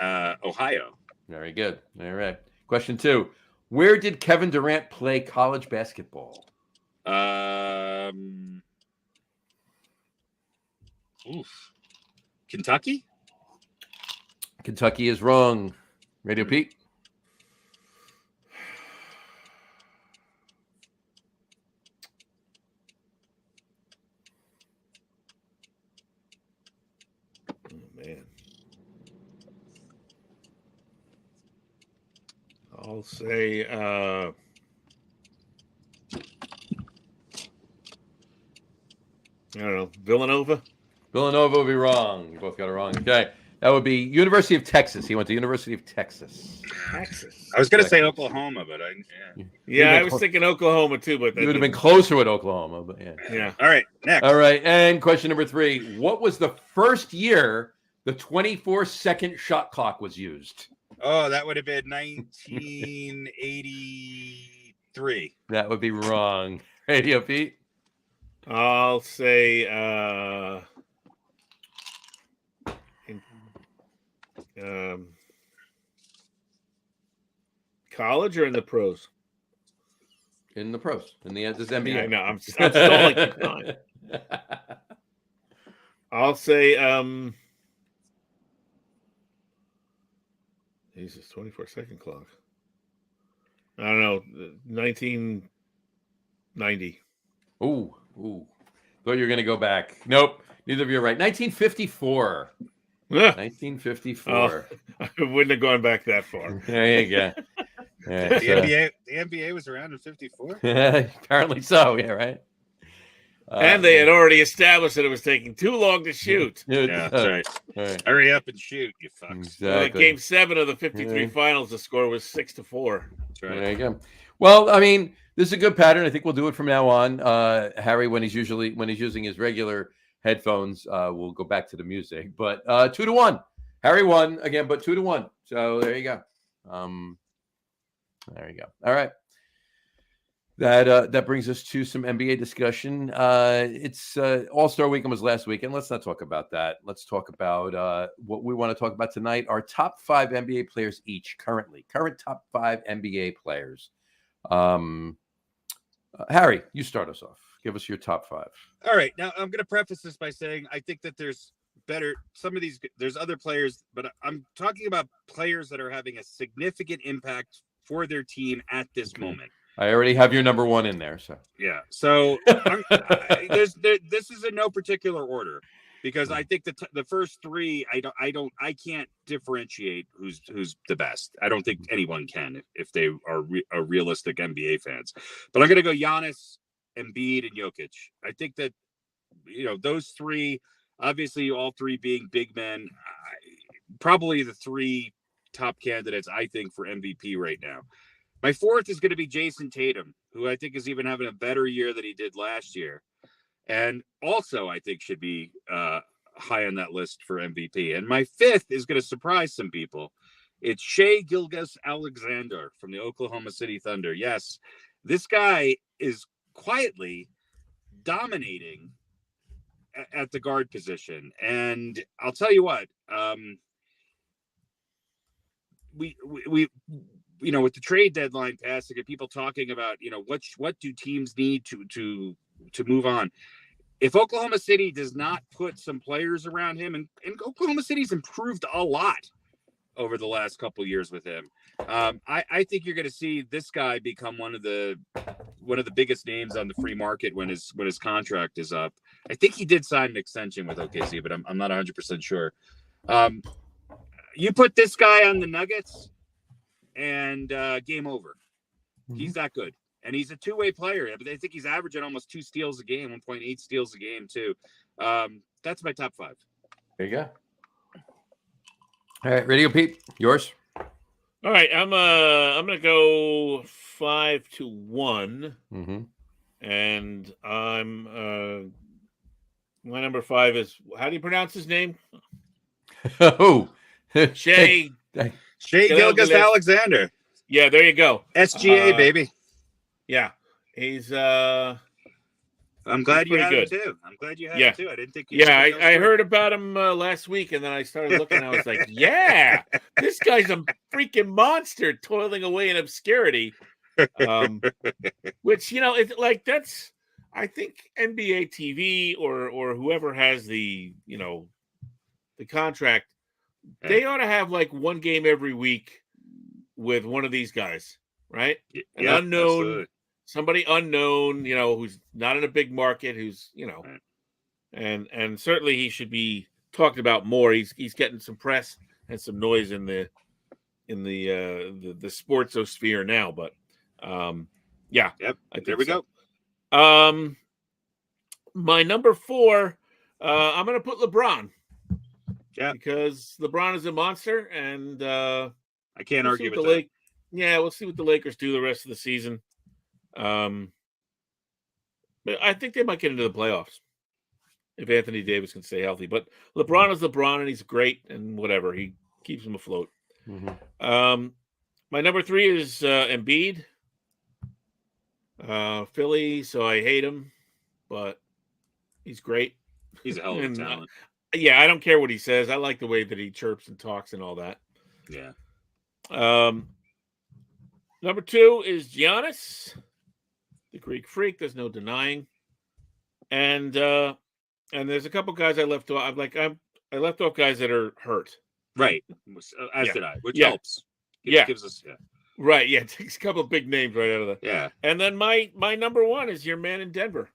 Ohio. Very good. All right. Question 2. Where did Kevin Durant play college basketball? Kentucky? Kentucky is wrong. Radio Pete? Oh, man. I'll say I don't know, Villanova. Villanova would be wrong. You both got it wrong. Okay. That would be University of Texas. He went to University of Texas. Texas. I was going to say Oklahoma, but I was thinking Oklahoma too, but You would have been closer with Oklahoma, but yeah. Yeah. All right, next. All right. And question number 3. What was the first year the 24-second shot clock was used? Oh, that would have been 1983. That would be wrong. Radio Pete? I'll say college or in the pros? In the pros. In the this NBA. Yeah, I know. I'm stalling your time. I'll say Jesus, 24-second clock. I don't know, 1990. Ooh. Thought you were going to go back. Nope. Neither of you are right. 1954. 1954. I wouldn't have gone back that far. There you go. Yeah, The NBA was around in 54? apparently so. Yeah, right. And they had already established that it was taking too long to shoot. Yeah, that's right. Right. Hurry up and shoot, you fucks. Exactly. Game 7 of the 53 finals, the score was 6-4. That's right. There you go. Well, I mean, this is a good pattern. I think we'll do it from now on. Harry, when he's using his regular headphones, we'll go back to the music. But 2-1. Harry won again, but 2-1. So there you go. There you go. All right. That brings us to some NBA discussion. It's All-Star Weekend was last weekend. Let's not talk about that. Let's talk about what we want to talk about tonight. Our top 5 NBA players each current top 5 NBA players. Harry, you start us off. Give us your top 5. All right. Now I'm going to preface this by saying I think that there's other players, but I'm talking about players that are having a significant impact for their team at this moment. I already have your number 1 in there. So yeah. So this is in no particular order because I think the first 3 I can't differentiate who's the best. I don't think anyone can if they are realistic NBA fans. But I'm going to go Giannis, Embiid, and Jokic. I think that those 3, obviously all 3 being big men, probably the 3 top candidates I think for MVP right now. My 4th is going to be Jason Tatum, who I think is even having a better year than he did last year. And also I think should be high on that list for MVP. And my 5th is going to surprise some people. It's Shai Gilgeous-Alexander from the Oklahoma City Thunder. Yes, this guy is quietly dominating at the guard position. And I'll tell you what, we with the trade deadline passing and people talking about, what do teams need to move on? If Oklahoma City does not put some players around him, and Oklahoma City's improved a lot over the last couple of years with him, I think you're going to see this guy become one of the biggest names on the free market when his contract is up. I think he did sign an extension with OKC, but I'm not 100% sure. You put this guy on the Nuggets, and game over. Mm-hmm. He's that good. And he's a two-way player. But I think he's averaging almost 2 steals a game, 1.8 steals a game, too. That's my top 5. There you go. All right, RadioPete, yours. All right, I'm gonna go 5-1, and I'm my number 5 is, how do you pronounce his name? Shai Gilgeous-Alexander. Yeah, there you go. SGA, baby. Yeah, he's. I'm glad you had him too. I'm glad you had him too. I didn't think. I heard about him last week, and then I started looking. I was like, "Yeah, this guy's a freaking monster, toiling away in obscurity." Which it's like that's. I think NBA TV or whoever has the the contract, they ought to have like one game every week with one of these guys, right? An unknown. Absolutely. Somebody unknown, who's not in a big market, who's, and certainly he should be talked about more. He's getting some press and some noise in the sportsosphere now. But yeah, I think there we go. My number 4, I'm going to put LeBron. Yeah, because LeBron is a monster, and I can't argue with that. We'll see what the Lakers do the rest of the season. But I think they might get into the playoffs if Anthony Davis can stay healthy. But LeBron is LeBron, and he's great, and whatever, he keeps them afloat. My number 3 is Embiid, Philly. So I hate him, but he's great. He's a hell of a talent. I don't care what he says. I like the way that he chirps and talks and all that. Yeah. Number 2 is Giannis, the Greek Freak. There's no denying. And there's a couple guys I left off. I left off guys that are hurt. Right. As did I, which helps. Gives us. Yeah. Right. Yeah. It takes a couple of big names right out of that. Yeah. And then my number 1 is your man in Denver.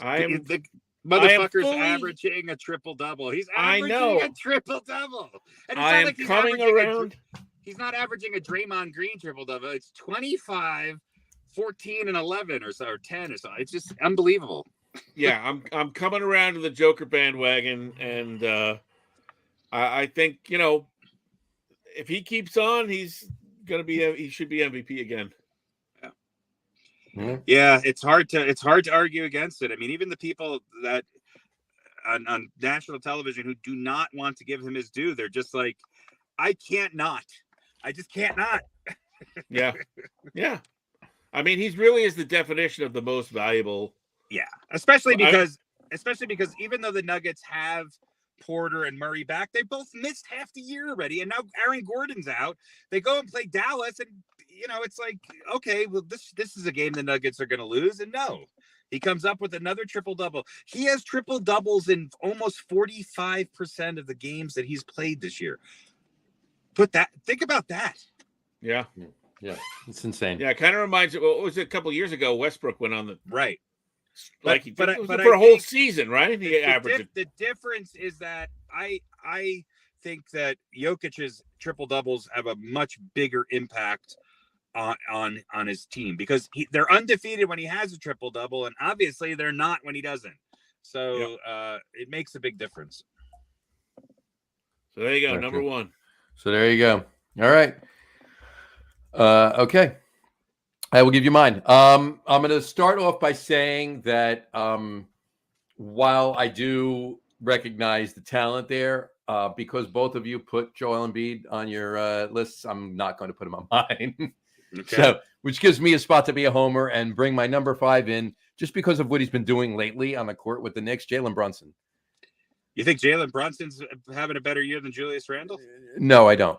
The motherfucker's averaging a triple-double. He's averaging a triple-double. And it's not like he's coming around. He's not averaging a Draymond Green triple-double. It's 25, 14, and 11 or so, or 10 or so. It's just unbelievable. Yeah, I'm coming around to the Joker bandwagon, and I think, if he keeps on, he should be MVP again. Yeah. Yeah, it's hard to argue against it. I mean, even the people that on national television who do not want to give him his due, they're just like, I just can't not. Yeah. Yeah. I mean, he's really is the definition of the most valuable. Yeah, especially because even though the Nuggets have Porter and Murray back, they both missed half the year already, and now Aaron Gordon's out. They go and play Dallas, and it's like, okay, well, this is a game the Nuggets are going to lose, and no, he comes up with another triple double. He has triple doubles in almost 45% of the games that he's played this year. Think about that. Yeah. Yeah, it's insane. Yeah, it kind of reminds me. Well, it was a couple of years ago. Westbrook went on the right, like he did, but for a whole season, right? He averaged. The difference is that I think that Jokic's triple doubles have a much bigger impact on his team because they're undefeated when he has a triple double, and obviously they're not when he doesn't. So it makes a big difference. So there you go, number one. So there you go. All right. Okay. I will give you mine. I'm going to start off by saying that while I do recognize the talent there, because both of you put Joel Embiid on your lists, I'm not going to put him on mine. Okay. So, which gives me a spot to be a homer and bring my number 5 in just because of what he's been doing lately on the court with the Knicks, Jalen Brunson. You think Jalen Brunson's having a better year than Julius Randle? No, I don't.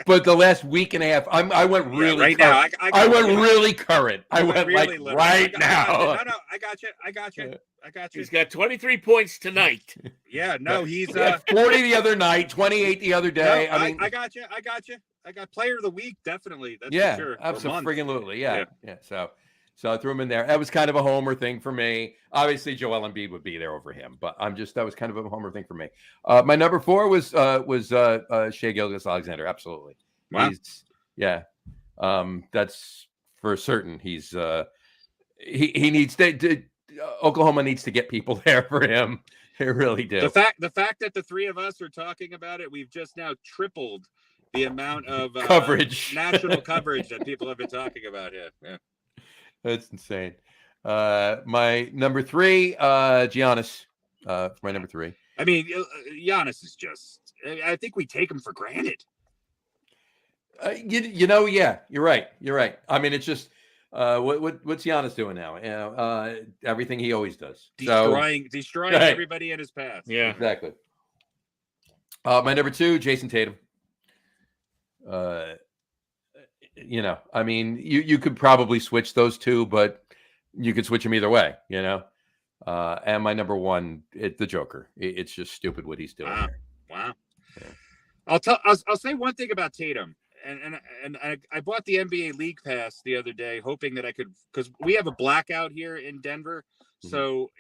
But the last week and a half, I went really right current. now. I went really current. I went really like right now. No, I got you. He's got 23 points tonight. Yeah, no, he's 40 the other night, 28 the other day. No, I mean, I got you. I got player of the week, definitely. That's yeah, for sure. absolutely. Yeah. So I threw him in there. That was kind of a homer thing for me. Obviously, Joel Embiid would be there over him, but that was kind of a homer thing for me. My number 4 was Shai Gilgeous-Alexander. Absolutely. Wow. That's for certain. He's he needs to Oklahoma needs to get people there for him. They really do. The fact that the three of us are talking about it, we've just now tripled the amount of coverage, national coverage that people have been talking about here. Yeah. That's insane. My number 3, Giannis. For my number 3. I mean, Giannis is just. I think we take him for granted. Yeah, you're right. I mean, it's just what's Giannis doing now? Everything he always does. Destroying everybody in his path. Yeah, exactly. My number 2, Jason Tatum. I mean, you could probably switch those two, but you could switch them either way, And my number 1, the Joker. It's just stupid what he's doing. Wow. Yeah. I'll say one thing about Tatum, and I bought the NBA League Pass the other day, hoping that I could, because we have a blackout here in Denver, so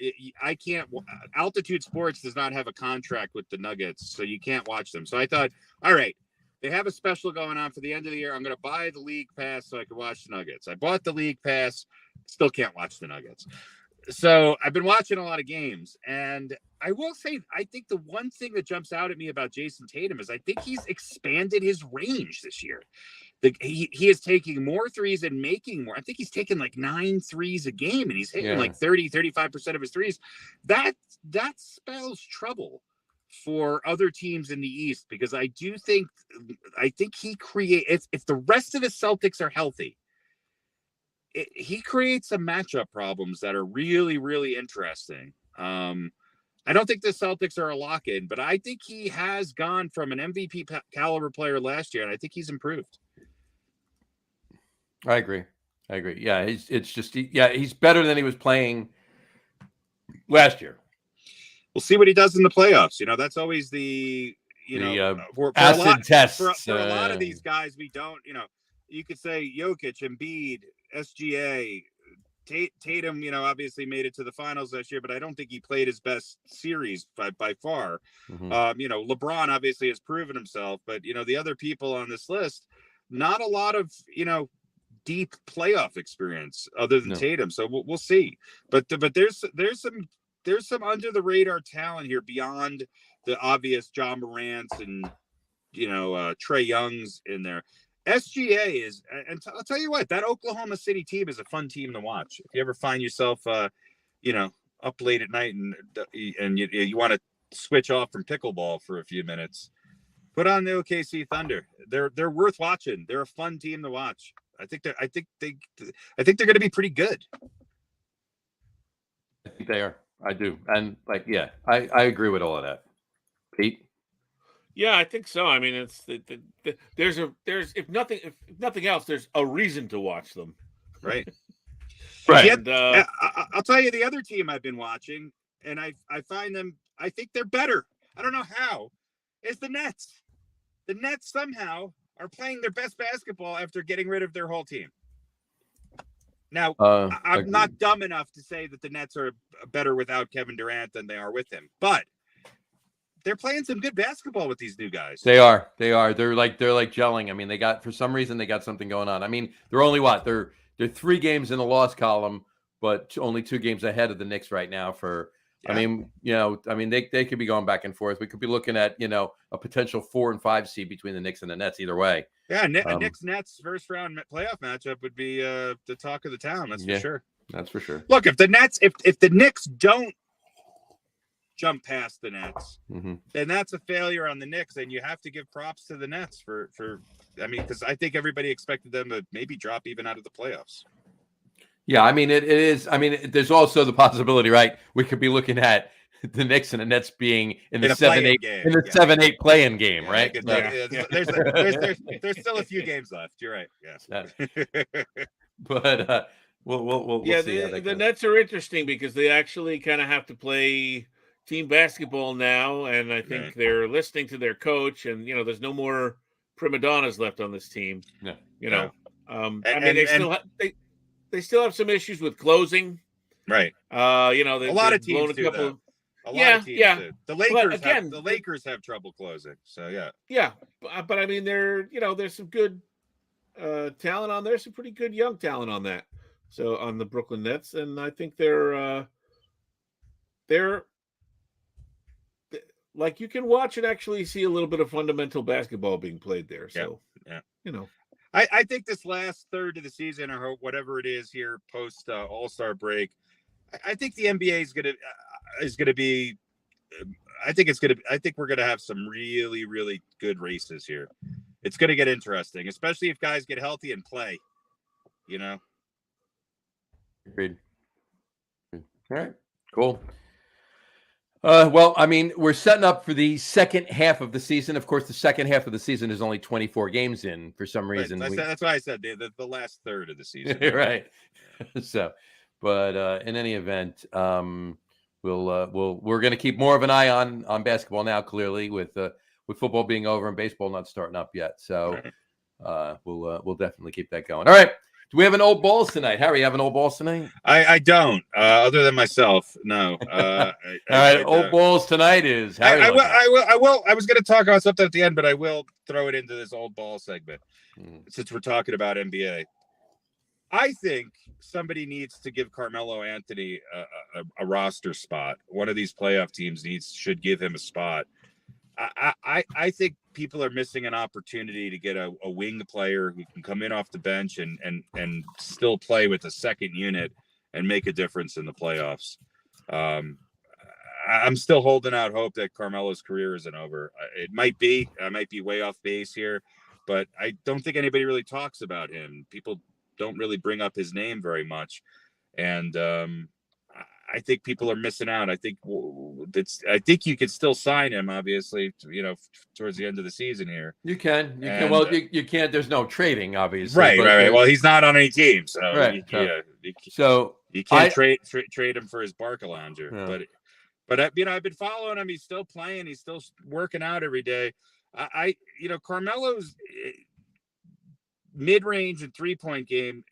I can't. Altitude Sports does not have a contract with the Nuggets, so you can't watch them. So I thought, all right. They have a special going on for the end of the year. I'm going to buy the League Pass so I can watch the Nuggets. I bought the League Pass. Still can't watch the Nuggets. So I've been watching a lot of games. And I will say, I think the one thing that jumps out at me about Jason Tatum is I think he's expanded his range this year. He is taking more threes and making more. I think he's taking like 9 threes a game, and he's hitting like 35% of his threes. That spells trouble for other teams in the East, because I think he creates, if the rest of the Celtics are healthy, he creates some matchup problems that are really, really interesting. I don't think the Celtics are a lock-in, but I think he has gone from an MVP caliber player last year, and I think he's improved. I agree. Yeah, he's better than he was playing last year. We'll see what he does in the playoffs. That's always for acid tests. For a lot of these guys, we don't. You could say Jokic, Embiid, SGA, Tatum. Obviously made it to the finals last year, but I don't think he played his best series by far. Mm-hmm. LeBron obviously has proven himself, but the other people on this list, not a lot of deep playoff experience other than Tatum. So we'll see. But there's some under the radar talent here beyond the obvious John Morant's and Trae Young's in there. SGA is, and I'll tell you what, that Oklahoma City team is a fun team to watch. If you ever find yourself, up late at night and you want to switch off from pickleball for a few minutes, put on the OKC Thunder. They're worth watching. They're a fun team to watch. I think they're going to be pretty good. I think they are. I do. And I agree with all of that. Pete? Yeah, I think so. I mean, it's there's if nothing else, there's a reason to watch them. Right. Right. And, I'll tell you the other team I've been watching, and I find them, I think they're better. I don't know how. Is the Nets. The Nets somehow are playing their best basketball after getting rid of their whole team. Now, I'm not dumb enough to say that the Nets are better without Kevin Durant than they are with him, but they're playing some good basketball with these new guys. They are. They're like gelling. I mean, for some reason they got something going on. I mean, they're only they're 3 games in the loss column, but only 2 games ahead of the Knicks right now for. Yeah. I mean, they could be going back and forth. We could be looking at, a potential 4 and 5 seed between the Knicks and the Nets either way. Yeah, a Knicks-Nets first round playoff matchup would be the talk of the town. That's for sure. That's for sure. Look, if the Knicks don't jump past the Nets, then that's a failure on the Knicks, and you have to give props to the Nets because I think everybody expected them to maybe drop even out of the playoffs. Yeah, I mean, it is. I mean, there's also the possibility, right? We could be looking at the Knicks and the Nets being in the 7-8 play-in game, right? There's still a few games left. You're right. Yes. But we'll see. The Nets are interesting because they actually kind of have to play team basketball now, and I think they're listening to their coach. And there's no more prima donnas left on this team. No. They still have some issues with closing, right? A lot of teams do. A lot of teams do. The Lakers have trouble closing. So yeah. But I mean, there's some good talent on there, some pretty good young talent on that. So on the Brooklyn Nets, and I think they're like you can watch and actually see a little bit of fundamental basketball being played there. So I think this last third of the season, or whatever it is here post All-Star break, I think the NBA is going to be. I think we're going to have some really, really good races here. It's going to get interesting, especially if guys get healthy and play. Agreed. All right. Cool. Well, I mean, we're setting up for the second half of the season. Of course, the second half of the season is only 24 games in for some reason. Right. That's why I said the last third of the season. Right. So, but in any event, we're going to keep more of an eye on basketball now. Clearly, with football being over and baseball not starting up yet, so we'll definitely keep that going. All right. Do we have an old balls tonight? Harry, you have an old balls tonight? I don't, other than myself. No. All right. Old balls tonight is Harry. I will. I was going to talk about something at the end, but I will throw it into this old ball segment since we're talking about NBA. I think somebody needs to give Carmelo Anthony a roster spot. One of these playoff teams should give him a spot. I think people are missing an opportunity to get a wing player who can come in off the bench and still play with a second unit and make a difference in the playoffs. I'm still holding out hope that Carmelo's career isn't over. It might be. I might be way off base here, but I don't think anybody really talks about him. People don't really bring up his name very much, and I think people are missing out. I think you could still sign him, obviously, towards the end of the season here. You can. Well, you can't. There's no trading, obviously. Right. Well, he's not on any team, so right. You can't trade him for his Barcalounger. Yeah. But I've been following him. He's still playing. He's still working out every day. Carmelo's mid-range and 3-point game,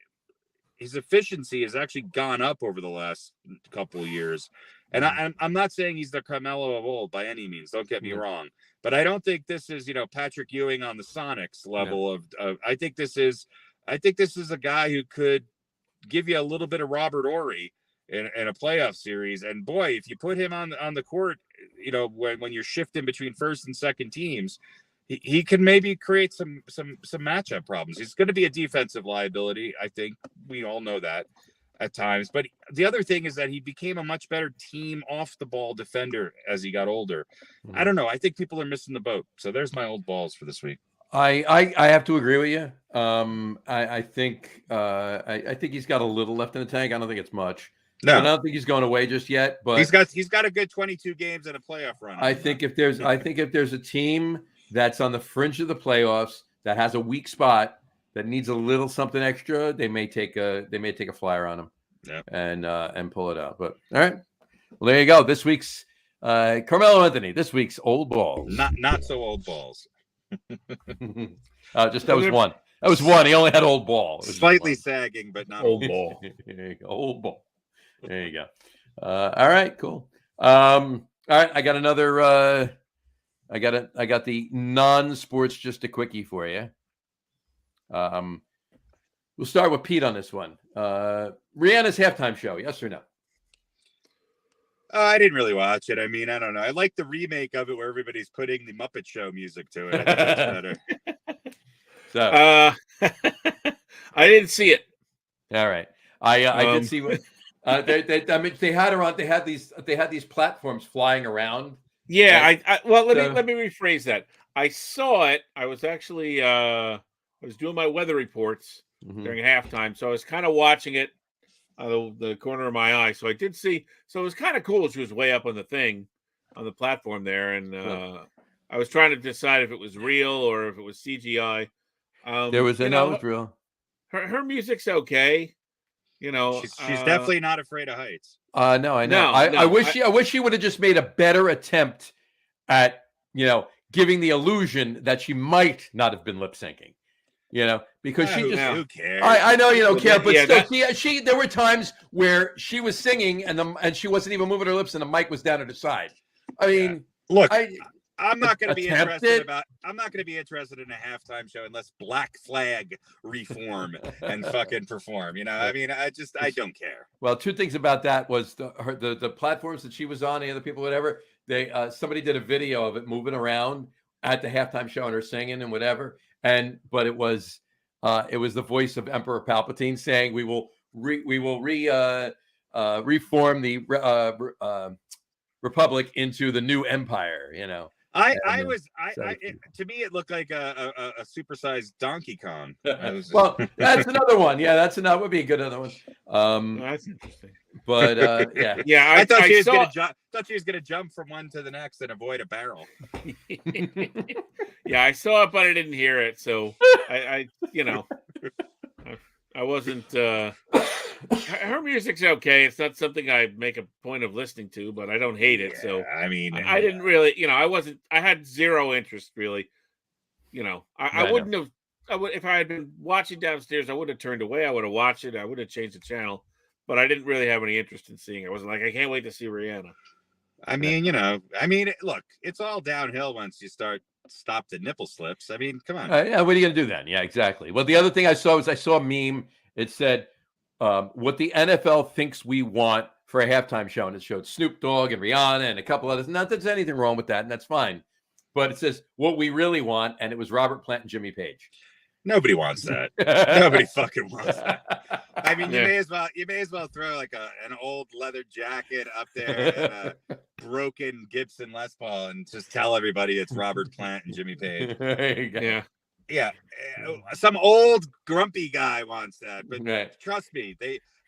his efficiency has actually gone up over the last couple of years. And I'm not saying he's the Carmelo of old by any means. Don't get me wrong. But I don't think this is, Patrick Ewing on the Sonics level of I think this is a guy who could give you a little bit of Robert Horry in a playoff series. And boy, if you put him on the court, when you're shifting between first and second teams, he can maybe create some matchup problems. He's going to be a defensive liability. I think we all know that at times. But the other thing is that he became a much better team off the ball defender as he got older. I don't know. I think people are missing the boat. So there's my old balls for this week. I have to agree with you. I think he's got a little left in the tank. I don't think it's much. No, I don't think he's going away just yet. But he's got a good 22 games and a playoff run. I think if there's a team that's on the fringe of the playoffs that has a weak spot that needs a little something extra, they may take a flyer on him, and pull it out. But all right, well there you go. This week's Carmelo Anthony. This week's old balls. Not so old balls. That was one. That was one. He only had old ball. Slightly sagging, but not old ball. There you go. Old ball. There you go. All right, cool. All right, I got another. I got the non-sports, just a quickie for you. We'll start with Pete on this one. Rihanna's halftime show, yes or no? I didn't really watch it. I mean, I don't know. I like the remake of it where everybody's putting the Muppet Show music to it. I think that's better. I didn't see it. All right, I did see what they had her on. They had these platforms flying around. Yeah, let me rephrase that. I saw it. I was actually I was doing my weather reports during halftime, so I was kind of watching it out of the corner of my eye. So I did see. So it was kind of cool. She was way up on the thing, on the platform there, and I was trying to decide if it was real or if it was CGI. It was real. Her music's okay. You know, she's definitely not afraid of heights. No, I know. I wish she would have just made a better attempt at, giving the illusion that she might not have been lip syncing. Because she just who cares? I know you don't care, but still, there were times where she was singing and she wasn't even moving her lips and the mic was down at her side. I mean, look, I'm not going to be interested in a halftime show unless Black Flag reform and fucking perform. I mean, I don't care. Well, two things about that was the platforms that she was on, the other people, whatever. They somebody did a video of it moving around at the halftime show and her singing and whatever. But it was the voice of Emperor Palpatine saying we will reform the Republic into the new empire. To me, it looked like a supersized Donkey Kong. Well, that's another one. Yeah, that would be a good other one. That's interesting. But I thought she was gonna jump from one to the next and avoid a barrel. Yeah, I saw it, but I didn't hear it. So I wasn't. Her music's okay. It's not something I make a point of listening to, but I don't hate it. Yeah, so I mean, I didn't really. I had zero interest really. I wouldn't have. If I had been watching downstairs, I would have turned away. I would have watched it. I would have changed the channel, but I didn't really have any interest in seeing it. I wasn't like, I can't wait to see Rihanna. I mean, look, it's all downhill once you stop the nipple slips. I mean, come on. What are you going to do then? Yeah, exactly. Well, the other thing I saw a meme. It said, what the NFL thinks we want for a halftime show. And it showed Snoop Dogg and Rihanna and a couple others. Not that there's anything wrong with that, and that's fine. But it says what we really want, and it was Robert Plant and Jimmy Page. Nobody wants that. Nobody fucking wants that. I mean, you may as well throw like an old leather jacket up there and a broken Gibson Les Paul and just tell everybody it's Robert Plant and Jimmy Page. There you go. Yeah. Some old grumpy guy wants that, but trust me,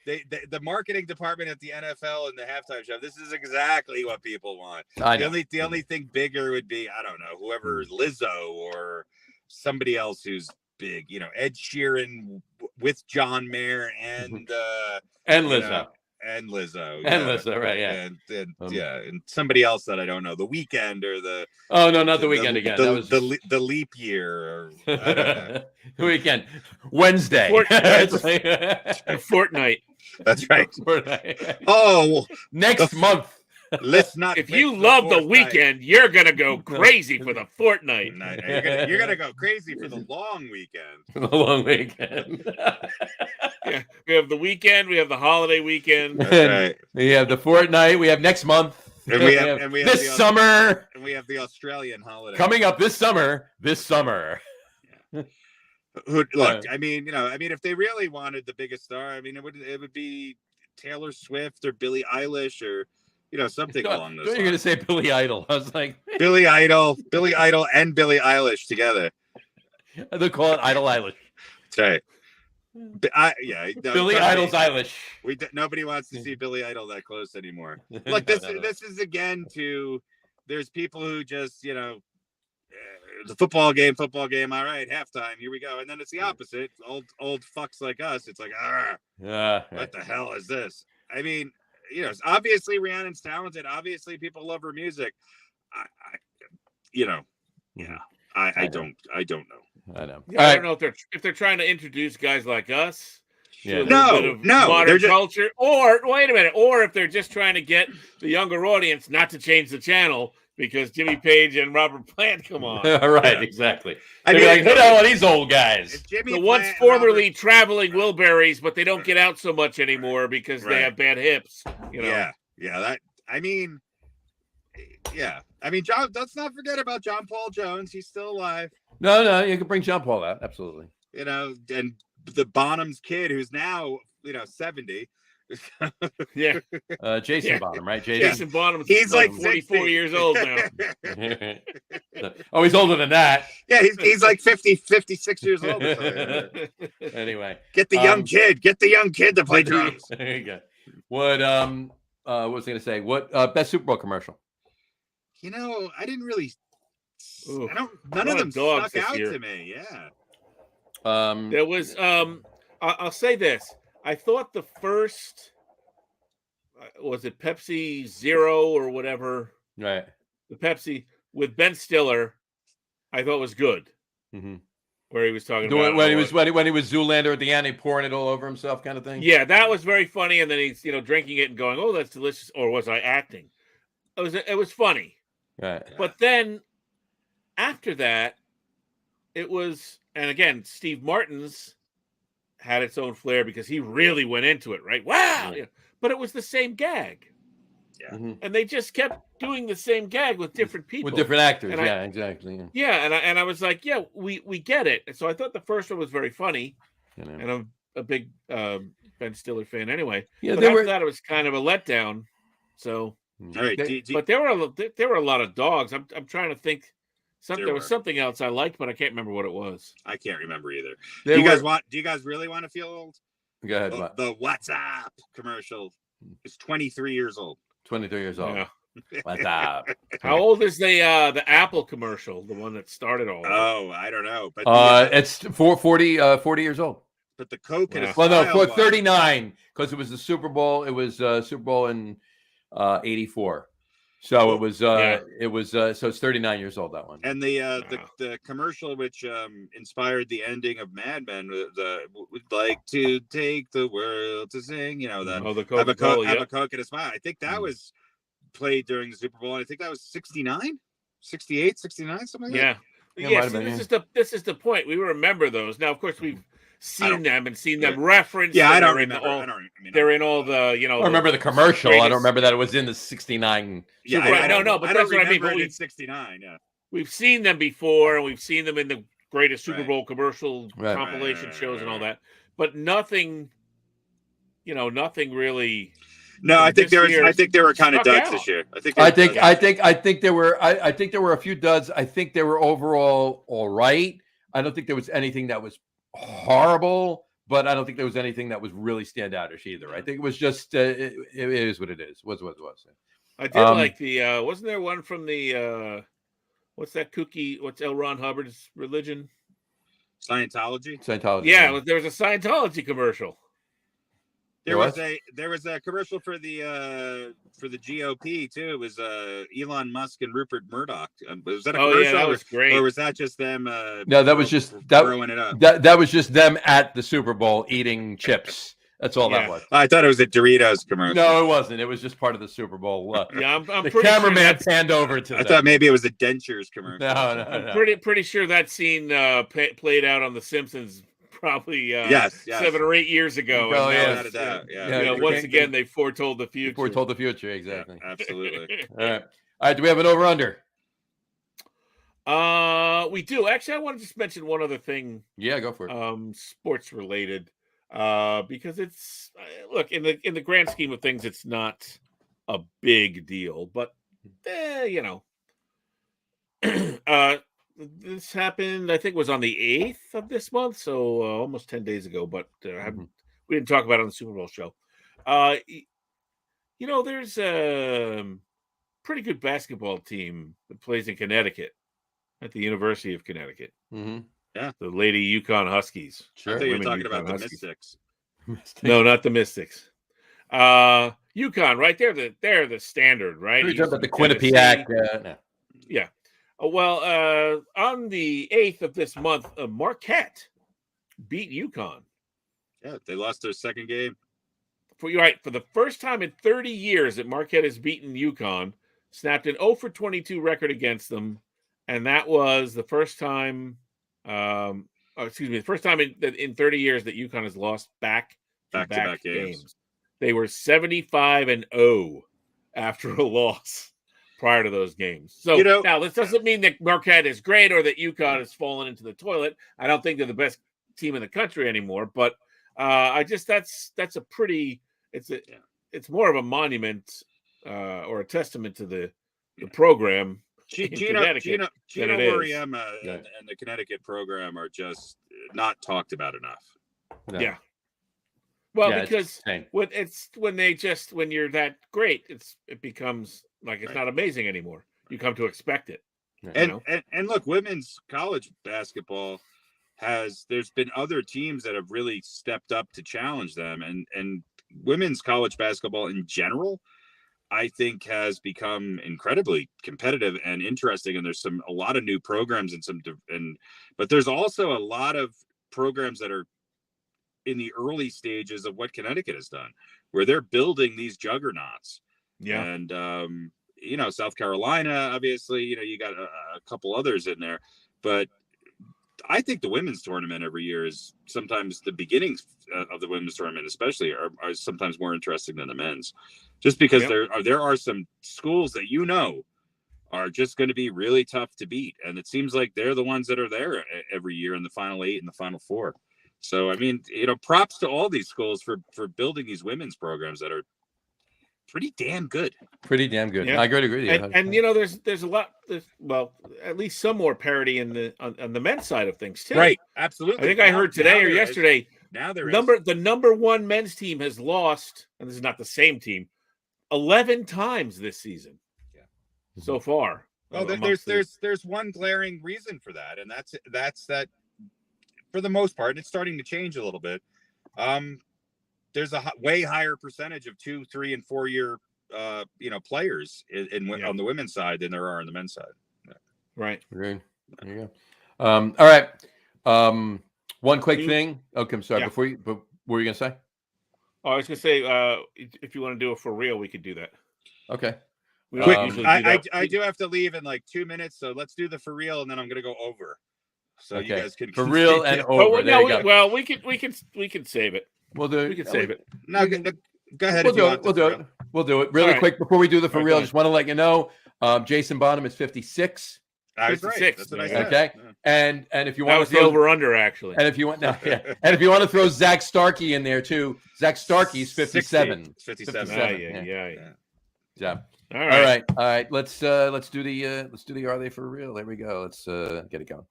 the marketing department at the NFL and the halftime show, this is exactly what people want. The only thing bigger would be, I don't know, whoever, Lizzo or somebody else who's big, Ed Sheeran with John Mayer and Lizzo. And Lizzo. Lizzo, right, yeah. And somebody else that I don't know, The Weeknd or the... Oh, no, not The Weeknd again. That was the leap year. Or, I don't know. The Weeknd. Wednesday. Fortnite. That's right. Fortnite. Oh, next month. Let's not. If you love The Weeknd, you're gonna go crazy for the Fortnite. You're gonna go crazy for the long weekend. The long weekend. Yeah, we have the weekend. We have the holiday weekend. That's right. We have the Fortnite. We have next month. And we have this summer. And we have the Australian holiday coming up this summer. This summer. Look, I mean, if they really wanted the biggest star, I mean, it would be Taylor Swift or Billie Eilish or something along those lines. You're going to say Billy Idol. I was like Billy Idol, and Billie Eilish together. They call it Idol Eilish. That's right. Billy Idol's Eilish. Nobody wants to see Billy Idol that close anymore. Look, this is again there's people who just the football game. All right, halftime. Here we go. And then it's the opposite. Old fucks like us. It's like, what the hell is this? I mean, obviously Rihanna's talented. Obviously, people love her music. I don't know. I know. Yeah, I don't know if they're trying to introduce guys like us. Yeah. No, modern culture. Or wait a minute. Or if they're just trying to get the younger audience not to change the channel because Jimmy Page and Robert Plant come on. Right, exactly. I mean, like, look at all these old guys. The once formerly traveling Wilburys, but they don't get out so much anymore because they have bad hips. Yeah. I mean, John. Let's not forget about John Paul Jones. He's still alive. No, you can bring John Paul out. Absolutely. And the Bonham's kid, who's now 70. Yeah. Jason Bonham, right? Jason Bonham. He's like 44 years old now. Oh, he's older than that. Yeah, he's like 56 years old. Or something. Anyway, get the young kid. Get the young kid to play drums. There you go. What was I going to say? What best Super Bowl commercial? I didn't really. Ooh, none of them stuck out to me. Yeah. There was. I'll say this. I thought the first was it Pepsi Zero or whatever. Right. The Pepsi with Ben Stiller, I thought was good. Mm-hmm. Where he was talking about when he was Zoolander at the end, he pouring it all over himself, kind of thing. Yeah, that was very funny. And then he's drinking it and going, "Oh, that's delicious." Or was I acting? It was funny. Right. But then after that, it was, and again, Steve Martin's had its own flair because he really went into it, right? Wow. Yeah. But it was the same gag. Yeah. Mm-hmm. And they just kept doing the same gag with different people. With different actors. Exactly. Yeah. And I was like, yeah, we get it. And so I thought the first one was very funny. And I'm a big Ben Stiller fan anyway. Yeah, but after that, it was kind of a letdown. So, all right. But there were a lot of dogs. I'm trying to think. There was something else I liked, but I can't remember what it was. I can't remember either. Do you guys really want to feel old? Go ahead. The WhatsApp commercial is 23 years old. 23 years old. Yeah. What's up? How old is the Apple commercial, the one that started all? Oh, I don't know. But it's 40 years old. But the Coke and well, no, for 39 because it was the Super Bowl. It was Super Bowl in '84. So it was so it's 39 years old, that one. And the commercial which inspired the ending of Mad Men, would like to take the world to sing, the have a Coke and a smile. I think that was played during the Super Bowl, and I think that was 69, 68, 69, something like that. Yeah. This is the point. We remember those. Now, of course, we've seen them referenced. Yeah, I don't remember. They're in all the, I remember the commercial. I don't remember that it was in the 69. Yeah, but that's what I mean. But 69. Yeah, we've seen them before, and we've seen them in the greatest Super Bowl commercial compilation shows and all that. But nothing, nothing really. No, I think there were kind of duds this year. I think there were a few duds. I think they were overall all right. I don't think there was anything that was horrible, but I don't think there was anything that was really standoutish either. I think it was just it is what it is. Was what it was. I did like the wasn't there one from the what's that kooky? What's L. Ron Hubbard's religion? Scientology. Yeah, there was a Scientology commercial. There was a commercial for the GOP too. It was Elon Musk and Rupert Murdoch. Was that a commercial? Yeah, that was great. Or was that just them? No, that was just throwing it up. That was just them at the Super Bowl eating chips. That's all that was. I thought it was a Doritos commercial. No, it wasn't. It was just part of the Super Bowl. I'm the cameraman panned over to. I thought maybe it was a dentures commercial. No. I'm pretty sure that scene played out on The Simpsons probably yes. 7 or 8 years ago. Oh, and now yeah. Without a doubt. Yeah. Yeah, you know, once again, they foretold the future. Foretold the future, Yeah, exactly. absolutely. All right. Do we have an over/under? We do. Actually, I want to just mention one other thing. Yeah, go for it. Sports related, because it's look in the grand scheme of things, it's not a big deal, but you know, this happened. I think it was on the 8th of this month, so almost 10 days ago. But we didn't talk about it on the Super Bowl show. You know, there's a pretty good basketball team that plays in Connecticut at the University of Connecticut. Mm-hmm. Yeah, the Lady Yukon Huskies. I thought you were talking Yukon about the Huskies. Mystics. No, not the Mystics. Yukon, right? They're the standard, right? You're talking about the Tennessee. Quinnipiac. No. Yeah. Well, on the 8th of this month, Marquette beat Yukon. Yeah, they lost their second game. For the first time in 30 years that Marquette has beaten Yukon, snapped an 0-for-22 record against them, and that was the first time. The first time in 30 years that Yukon has lost back-to-back games. They were 75-0 after a loss prior to those games. So now this doesn't mean that Marquette is great or that Yukon has fallen into the toilet. I don't think they're the best team in the country anymore, but that's a pretty it's more of a monument or a testament to the program. Gino Moriema and the Connecticut program are just not talked about enough. No. Yeah. Well, because when you're that great, it becomes like it's not amazing anymore. You come to expect it. And look, women's college basketball there's been other teams that have really stepped up to challenge them, and women's college basketball in general, I think, has become incredibly competitive and interesting. And there's a lot of new programs but there's also a lot of programs that are in the early stages of what Connecticut has done, where they're building these juggernauts. Yeah. And, South Carolina, obviously, you got a couple others in there, but I think the women's tournament every year is sometimes the beginnings of the women's tournament, especially are sometimes more interesting than the men's, just because there are some schools that, are just going to be really tough to beat. And it seems like they're the ones that are there every year in the final 8 and the final 4. So, I mean, props to all these schools for building these women's programs that are pretty damn good. Yeah. I agree with you. And there's a lot. At least some more parity on the men's side of things too. Right, absolutely. I think I heard today or yesterday. Now the number one men's team has lost, and this is not the same team, 11 times this season. Yeah, so far. Well, there's one glaring reason for that, and that's that. For the most part, it's starting to change a little bit. There's a way higher percentage of 2, 3, and 4 year, players on the women's side than there are on the men's side. Yeah. Right. There you go. All right. One quick thing. Okay, I'm sorry. Yeah. What were you gonna say? Oh, I was gonna say, if you want to do it for real, we could do that. Okay. I do have to leave in like 2 minutes, so let's do the for real, and then I'm gonna go over. So you guys can for real and over. We can save it. We'll do it. We can save it. No, go ahead. We'll do it really quick before we do the for real. I just want to let you know, Jason Bonham is 56. I was right. That's what I said. Okay, and if you that want was to throw the over under actually, and if you want and if you want to throw Zach Starkey in there too, Zach Starkey's 57. 57. Yeah. All right. Let's do the are they for real? There we go. Let's get it going.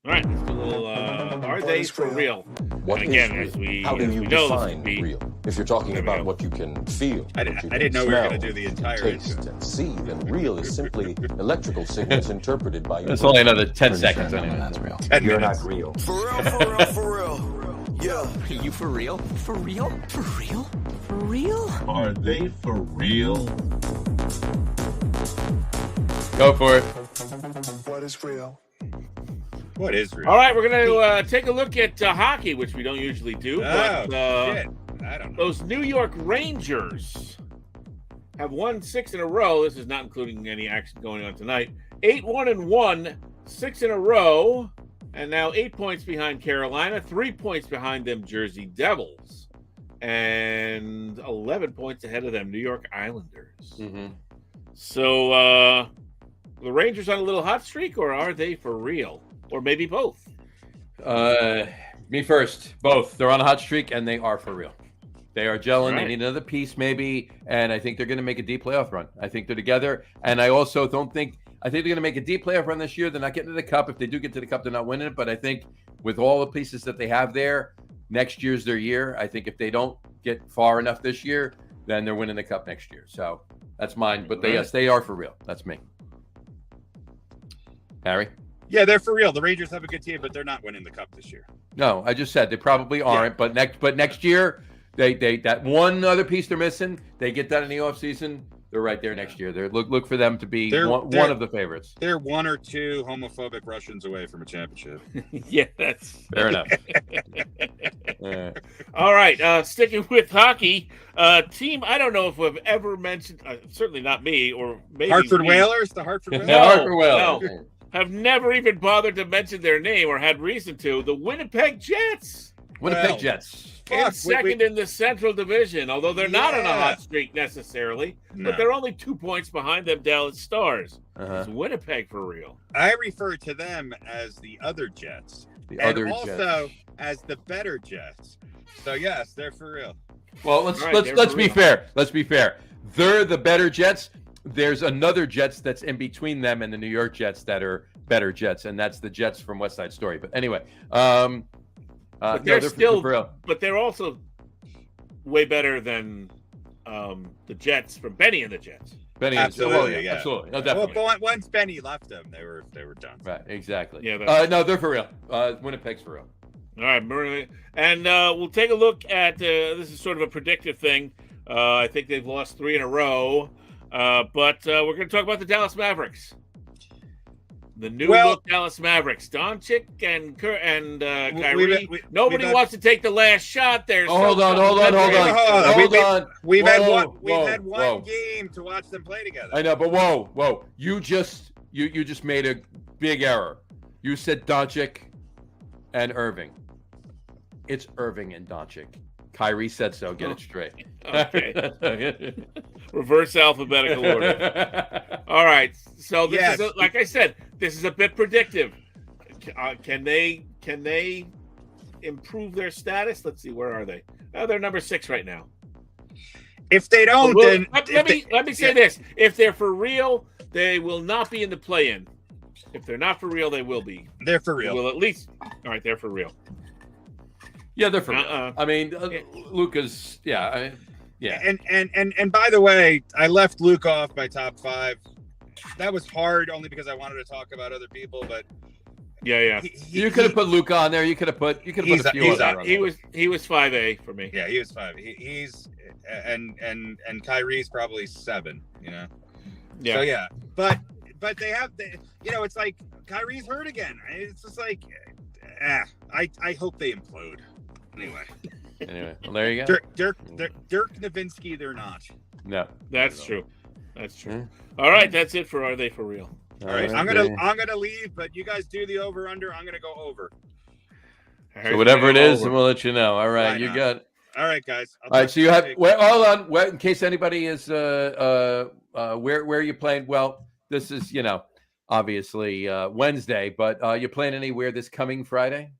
All right, let's do a little are they for real? What and again, is real? as we How do you know, define real? If you're talking about what you can feel, I didn't know we were going to do the entire taste and see, then real is simply electrical signals interpreted by your. That's only another 10 seconds. Anyway. That's real. 10 You're minutes. not real. For real. Yeah. Are you for real? For real? For real? For real? Are they for real? Go for it. What is real? What is real? All right, we're going to take a look at hockey, which we don't usually do. Shit. I don't know. Those New York Rangers have won 6 in a row. This is not including any action going on tonight. 8-1-1, 6 in a row. And now 8 points behind Carolina, 3 points behind them Jersey Devils, and 11 points ahead of them New York Islanders. Mm-hmm. So the Rangers on a little hot streak, or are they for real? Or maybe both? Me first. Both. They're on a hot streak, and they are for real. They are gelling. Right. They need another piece, maybe, and I think they're going to make a deep playoff run. I think they're together, and I also don't think – I think they're going to make a deep playoff run this year. They're not getting to the Cup. If they do get to the Cup, they're not winning it, but I think with all the pieces that they have there, next year's their year. I think if they don't get far enough this year, then they're winning the Cup next year. So that's mine, but yes, they are for real. That's me. Harry? Yeah, they're for real. The Rangers have a good team, but they're not winning the Cup this year. No, I just said they probably aren't, but next year – They that one other piece they're missing, they get that in the offseason, they're right there next year. They're look for them to be one of the favorites. They're 1 or 2 homophobic Russians away from a championship. Yeah, that's fair enough. All right, sticking with hockey, team I don't know if we've ever mentioned, certainly not me, or maybe Hartford Whalers, the Hartford Whalers. No, have never even bothered to mention their name or had reason to. The Winnipeg Jets. Winnipeg Jets. In second in the Central Division, although they're not on a hot streak necessarily, but they're only 2 points behind them Dallas Stars. It's Winnipeg for real. I refer to them as the other Jets. Also as the better Jets. So yes, they're for real. Well, let's be fair. Let's be fair. They're the better Jets. There's another Jets that's in between them and the New York Jets that are better Jets, and that's the Jets from West Side Story. But anyway, but they're also way better than the Jets from Benny and the Jets. Benny, absolutely, absolutely, no, definitely. Well, once Benny left them, they were done. Right, exactly. Yeah. No, they're for real. Winnipeg's for real. All right, and we'll take a look at this is sort of a predictive thing. I think they've lost 3 in a row, but we're going to talk about the Dallas Mavericks. The new look Dallas Mavericks, Doncic and Kyrie. Nobody wants to take the last shot there. Hold on. We've had one game to watch them play together. I know, but whoa! You just made a big error. You said Doncic and Irving. It's Irving and Doncic. Kyrie said so. Get it straight. Okay. Reverse alphabetical order. All right. So this is like I said, this is a bit predictive. Can they improve their status? Let's see. Where are they? Oh, they're number 6 right now. If they don't, let me say this: if they're for real, they will not be in the play-in. If they're not for real, they will be. They're for real. Well, at least. All right, they're for real. Yeah, they're for real. I mean, Luka's. Yeah. And by the way, I left Luke off my top 5. That was hard only because I wanted to talk about other people, but yeah. You could have put Luka on there. You could have put a few other. He was 5A for me. Yeah, he was 5. He's and Kyrie's probably 7. You know. Yeah. So yeah, but they have it's like Kyrie's hurt again. It's just like, I hope they implode. Anyway, well, there you go. Dirk Nowitzki, they're not. No, that's true. That's true. All right, that's it for Are They For Real? All right, I'm gonna leave, but you guys do the over under. I'm gonna go over. So whatever it is, and we'll let you know. All right, you got. All right, guys. All right, so you have. Hold on. In case anybody is where are you playing? Well, this is obviously Wednesday, but you playing anywhere this coming Friday?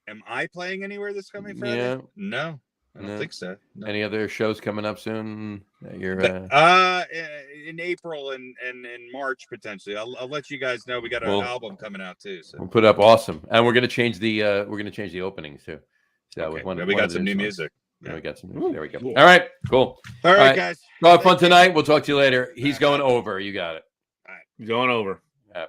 Am I playing anywhere this coming Friday? Yeah. No, I don't think so. No. Any other shows coming up soon? You're in April and in March potentially. I'll let you guys know. We got an album coming out too. So we'll put up awesome, and we're gonna change the openings too. So okay. We got some new music. Yeah, we got some. There we go. Cool. All right, cool. All right, guys. Have fun tonight. We'll talk to you later. He's going over. You got it. All right. He's going over. Yeah.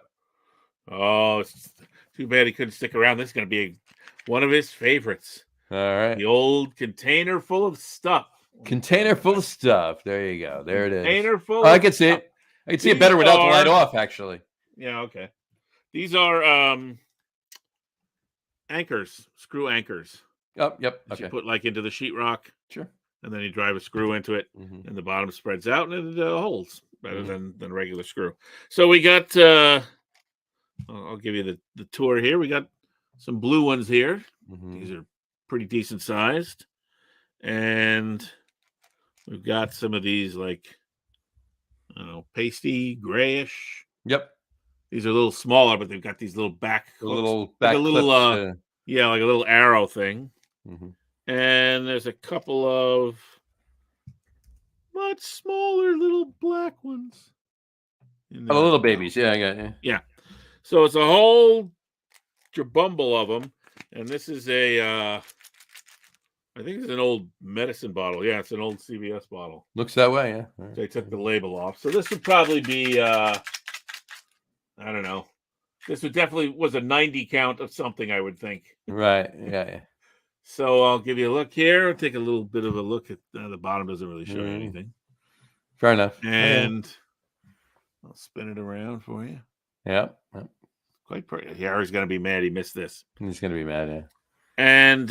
Oh, it's too bad he couldn't stick around. This is going to be one of his favorites. All right. The old container full of stuff. Container full of stuff. There you go. There it is. Container full. I can see it. I can see it better without the light off, actually. Yeah. Okay. These are anchors, screw anchors. Yep. Okay. You put like into the sheetrock. Sure. And then you drive a screw into it, and the bottom spreads out, and it holds better than a regular screw. So we got. I'll give you the tour here. We got some blue ones here. Mhm. These are pretty decent sized. And we've got some of these like, I don't know, pasty, grayish. Yep. These are a little smaller, but they've got these little back The hooks, little like back a little, clips. yeah, like a little arrow thing. Mhm. And there's a couple of much smaller little black ones. Oh, the little babies. Yeah, I got it. Yeah. So it's a whole jabumble of them. And this is I think it's an old medicine bottle. Yeah, it's an old CVS bottle. Looks that way, yeah. All right. They took the label off. So this would probably be, I don't know. This would definitely was a 90 count of something, I would think. Right. Yeah. So I'll give you a look here. Take a little bit of a look at the bottom. Doesn't really show you anything. Fair enough. And I'll spin it around for you. Yeah. Quite pretty. Harry's going to be mad he missed this. He's going to be mad, yeah. And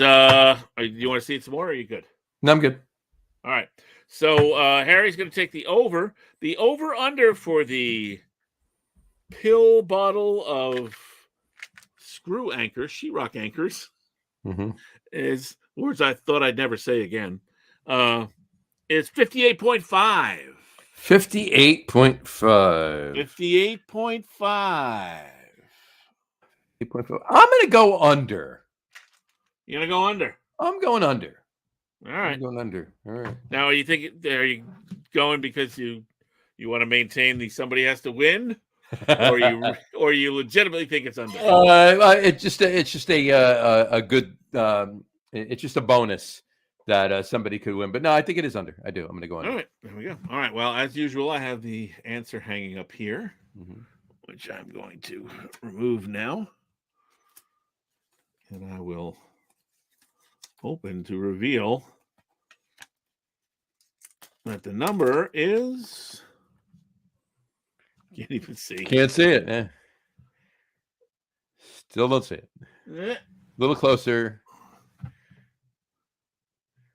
you want to see it some more, or are you good? No, I'm good. All right. So Harry's going to take the over. The over-under for the pill bottle of screw anchors, sheetrock anchors, is words I thought I'd never say again. Is 58.5. 58.5. 58.5. 8.5. I'm going to go under. You're going to go under? I'm going under. All right. I'm going under. All right. Now, are you going because you want to maintain somebody has to win? or you legitimately think it's under? It's just a good. It's just a bonus that somebody could win, but no, I think it is under. I do. I'm going to go under. All right, there we go. All right. Well, as usual, I have the answer hanging up here, which I'm going to remove now, and I will open to reveal that the number is. Can't even see. Can't see it. Eh. Still don't see it. A little closer.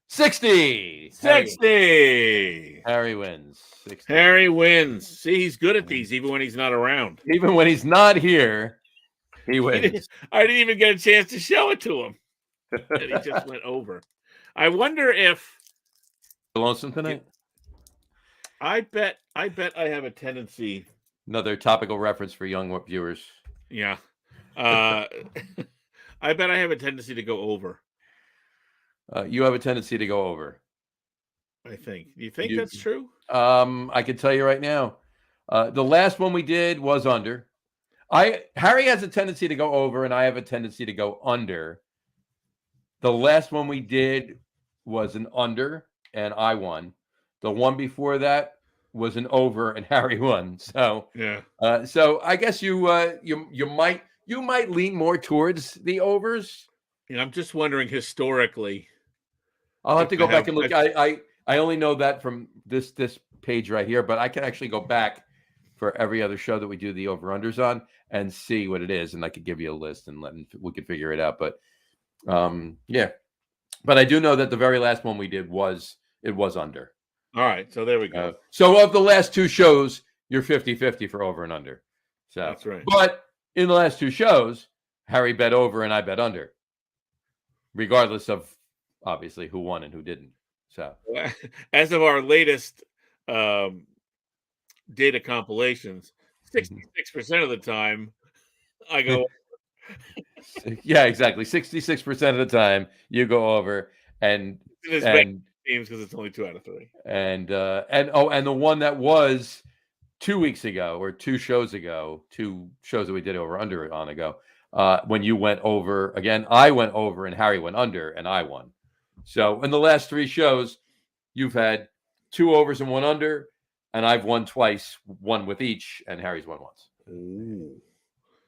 60. 60. Harry wins. 60. Harry wins. See, he's good at these, even when he's not around. Even when he's not here, he wins. I didn't even get a chance to show it to him. And he just went over. I wonder if Lonesome tonight? I bet I have a tendency. Another topical reference for young viewers. Yeah. I bet I have a tendency to go over. You have a tendency to go over. I think. Do you think that's true? I can tell you right now. The last one we did was under. Harry has a tendency to go over, and I have a tendency to go under. The last one we did was an under, and I won. The one before that was an over, and Harry won. So yeah. So I guess you might lean more towards the overs. Yeah, I'm just wondering historically. I'll have to go back and look. I only know that from this page right here, but I can actually go back for every other show that we do the over-unders on and see what it is, and I could give you a list and we could figure it out. But yeah. But I do know that the very last one we did was under. All right, so there we go. So of the last two shows, you're 50-50 for over and under. So that's right. But in the last two shows, Harry bet over and I bet under, regardless of obviously who won and who didn't. So as of our latest data compilations, 66% of the time I go. Yeah, exactly. 66% of the time you go over, and teams because it's only 2 out of 3. And the one that was 2 weeks ago or 2 shows ago, 2 shows that we did over under on ago, when you went over again, I went over and Harry went under and I won. So in the last 3 shows, you've had 2 overs and 1 under, and I've won twice, 1 with each, and Harry's won once. Ooh.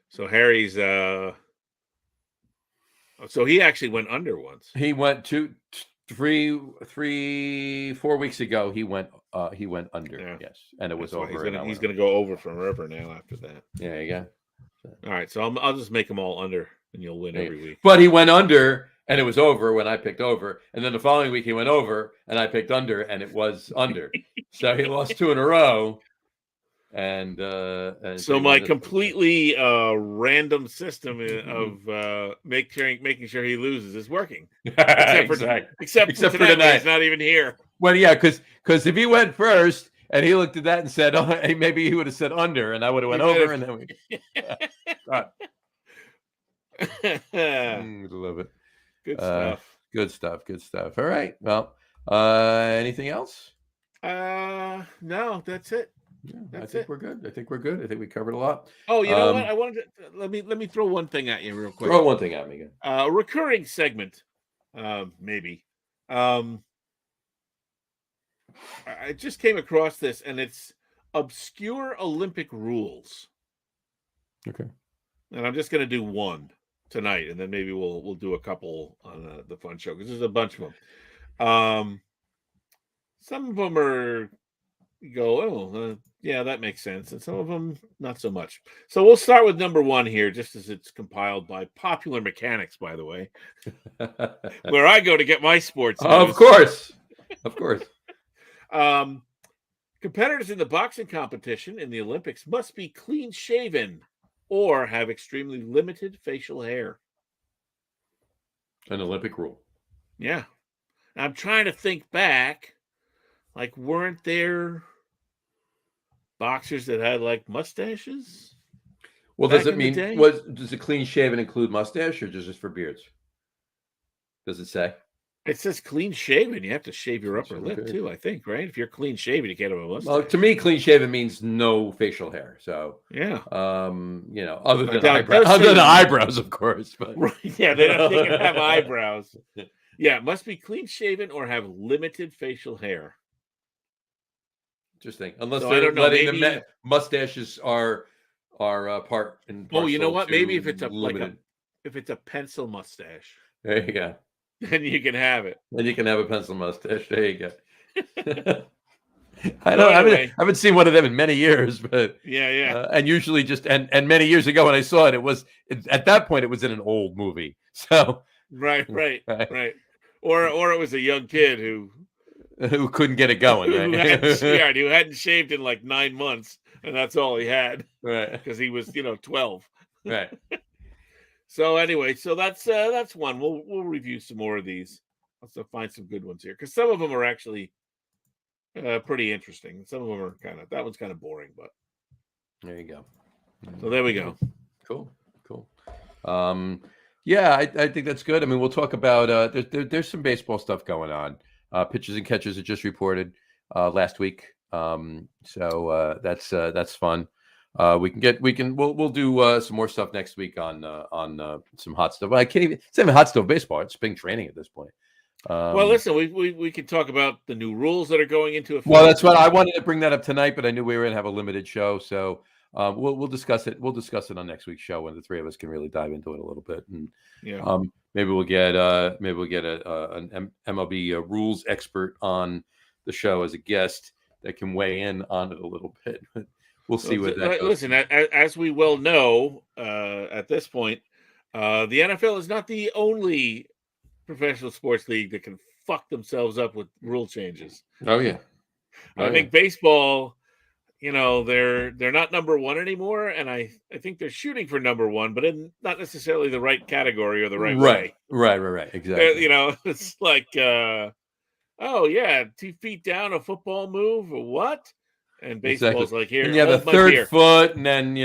So Harry's so he actually went under once. He went 4 weeks ago. He went under. Yeah. Yes, and it was over. He's gonna go over forever now after that. Yeah, you go. All right, so I'll just make them all under, and you'll win every week. But he went under, and it was over when I picked over, and then the following week he went over, and I picked under, and it was under. So he lost 2 in a row. and So my completely random system of making sure he loses is working. Except for tonight. He's not even here. Well, yeah, because if he went first and he looked at that and said, "Oh, hey, maybe he would have said under," and I would have went over, and then we. Love it. Good stuff. Good stuff. Good stuff. All right. Well, anything else? No, that's it. Yeah, I think we're good. I think we covered a lot. Oh, you know what? I wanted to let me throw one thing at you real quick. Throw one thing at me again. A recurring segment, maybe. I just came across this, and it's obscure Olympic rules. Okay. And I'm just going to do one tonight, and then maybe we'll do a couple on the fun show because there's a bunch of them. Some of them are yeah, that makes sense, and some of them not so much. So we'll start with number one here, just as it's compiled by Popular Mechanics, by the way, where I go to get my sports news. Of course. Competitors in the boxing competition in the Olympics must be clean shaven or have extremely limited facial hair. An Olympic rule. Yeah. I'm trying to think back. Like, weren't there boxers that had like mustaches? Well, does it mean does a clean shaven include mustache or just for beards? Does it say? It says clean shaven. You have to shave your upper lip too, I think, right? If you're clean shaven, you can't have a mustache. Well, to me, clean shaven means no facial hair. So yeah, other than eyebrows, of course. But right, yeah, they can have eyebrows. Yeah, it must be clean shaven or have limited facial hair. Interesting. Unless they're letting the mustaches are part and parcel. Oh, you know what? Maybe if it's a pencil mustache. There you go. Then you can have it. Then you can have a pencil mustache. There you go. I haven't seen one of them in many years, but yeah. And usually and many years ago when I saw it, at that point it was in an old movie. So right. Or it was a young kid who couldn't get it going, right? who hadn't shaved in like 9 months, and that's all he had, right? Because he was 12, right? So anyway, that's one. We'll review some more of these. Let's find some good ones here because some of them are actually pretty interesting. Some of them are that one's kind of boring, but there you go. So there we go. Cool. Yeah, I think that's good. I mean, we'll talk about there's some baseball stuff going on. Pitchers and catchers are just reported last week, so that's fun. We'll do some more stuff next week on some hot stuff. I can't even. It's not even hot stuff baseball. It's spring training at this point. Well, listen, we can talk about the new rules that are going into effect. Well, that's what I wanted to bring that up tonight, but I knew we were going to have a limited show, so we'll discuss it. We'll discuss it on next week's show when the three of us can really dive into it a little bit, and maybe we'll get an MLB rules expert on the show as a guest that can weigh in on it a little bit. We'll see what that goes. Listen, as we well know at this point, the NFL is not the only professional sports league that can fuck themselves up with rule changes. Oh yeah, I think baseball, they're not number one anymore, and I think they're shooting for number one, but in not necessarily the right category or the right way. Right. Exactly. It's like, 2 feet down, a football move, or what? And baseball's like, here, and you have the third foot, and then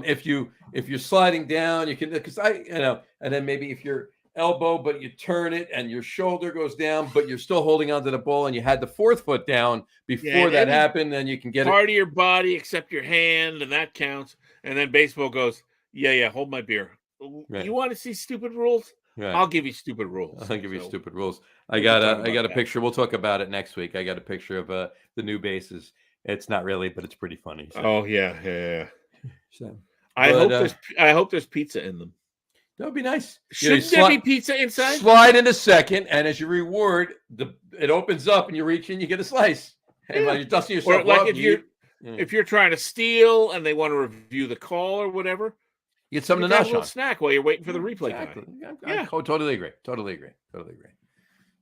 if you're sliding down, you can and then maybe if you're elbow, but you turn it and your shoulder goes down, but you're still holding onto the ball, and you had the fourth foot down before that happened, then you can get part of your body except your hand, and that counts. And then baseball goes, hold my beer. Right. You want to see stupid rules? Right. I'll give you stupid rules. I'll give you stupid rules. I got a picture. We'll talk about it next week. I got a picture of the new bases. It's not really, but it's pretty funny. So. Oh yeah. So I hope there's pizza in them. That would be nice. Shouldn't there be pizza inside? Slide in a second, and as your reward, it opens up, and you reach in, you get a slice. And while you're dusting yourself off, if you're trying to steal and they want to review the call or whatever, you get something to nosh on. Snack while you're waiting for the replay guy. I totally agree.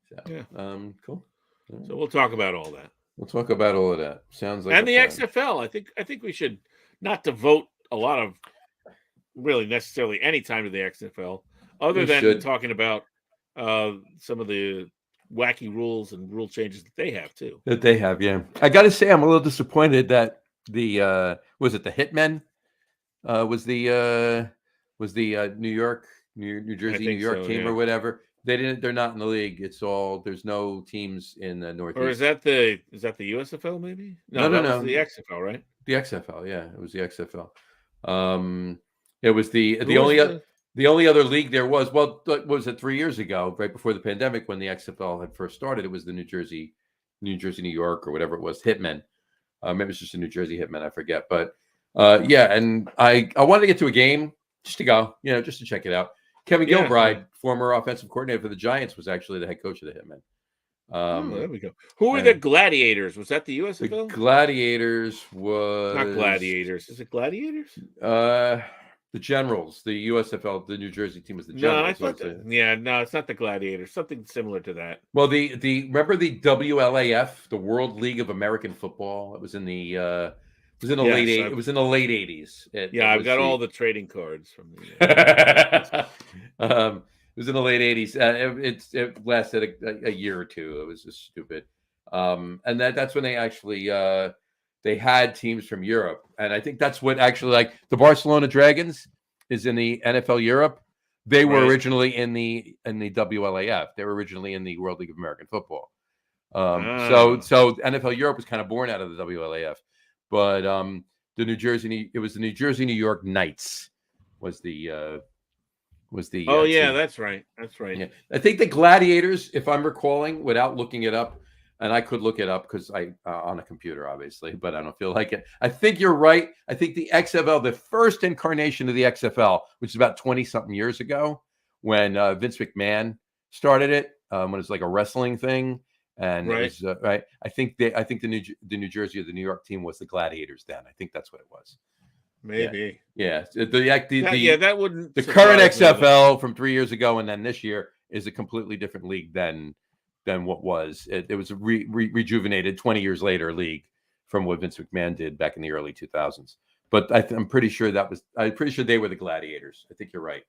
So, cool. So we'll talk about all that. We'll talk about all of that. Sounds like And a the plan. XFL. I think we should not devote a lot of really necessarily any time to the XFL, other We than should. talking about some of the wacky rules and rule changes that they have too. That they have, yeah. I got to say, I'm a little disappointed that the was it the Hitmen was the New York, New Jersey, New think York so, team yeah. or whatever. They're not in the league. It's all there's no teams in the Northeast. Or is that the USFL maybe? No, that no. was the XFL, right? The XFL, yeah, it was the XFL. It was the Who was only the only other league there was. Well, what was it 3 years ago, right before the pandemic, when the XFL had first started? It was the New Jersey, New York, or whatever it was, Hitmen. Maybe it was just a New Jersey Hitmen, I forget. But yeah, and I wanted to get to a game just to go, just to check it out. Kevin Yeah, Gilbride, former offensive coordinator for the Giants, was actually the head coach of the Hitmen. There we go. Who were the Gladiators? Was that the The USFL? Gladiators was Not Gladiators. Is it Gladiators? The Generals, the USFL, the New Jersey team was the Generals. No, I thought no, it's not the Gladiators. Something similar to that. Well, the remember the WLAF, the World League of American Football. It was in the it was in the late 80s. I've got all the trading cards from the. It was in the late 80s. It lasted a year or two. It was just stupid. And that's when they actually they had teams from Europe, and I think that's what actually, like, the Barcelona Dragons is in the NFL Europe. They were originally in the WLAF. They were originally in the World League of American Football. So NFL Europe was kind of born out of the WLAF, but it was the New Jersey New York Knights was the team. That's right. Yeah. I think the Gladiators, if I'm recalling without looking it up, and I could look it up because I on a computer, obviously, but I don't feel like it. I think you're right. I think the XFL, the first incarnation of the XFL, which is about 20-something years ago, when Vince McMahon started it, when it was like a wrestling thing, and it was right. I think the New Jersey or the New York team was the Gladiators then. I think that's what it was. Maybe. Yeah. That wouldn't. The current XFL from 3 years ago and then this year is a completely different league than what was. It was a rejuvenated 20 years later league from what Vince McMahon did back in the early 2000s. But I'm pretty sure they were the Gladiators. I think you're right.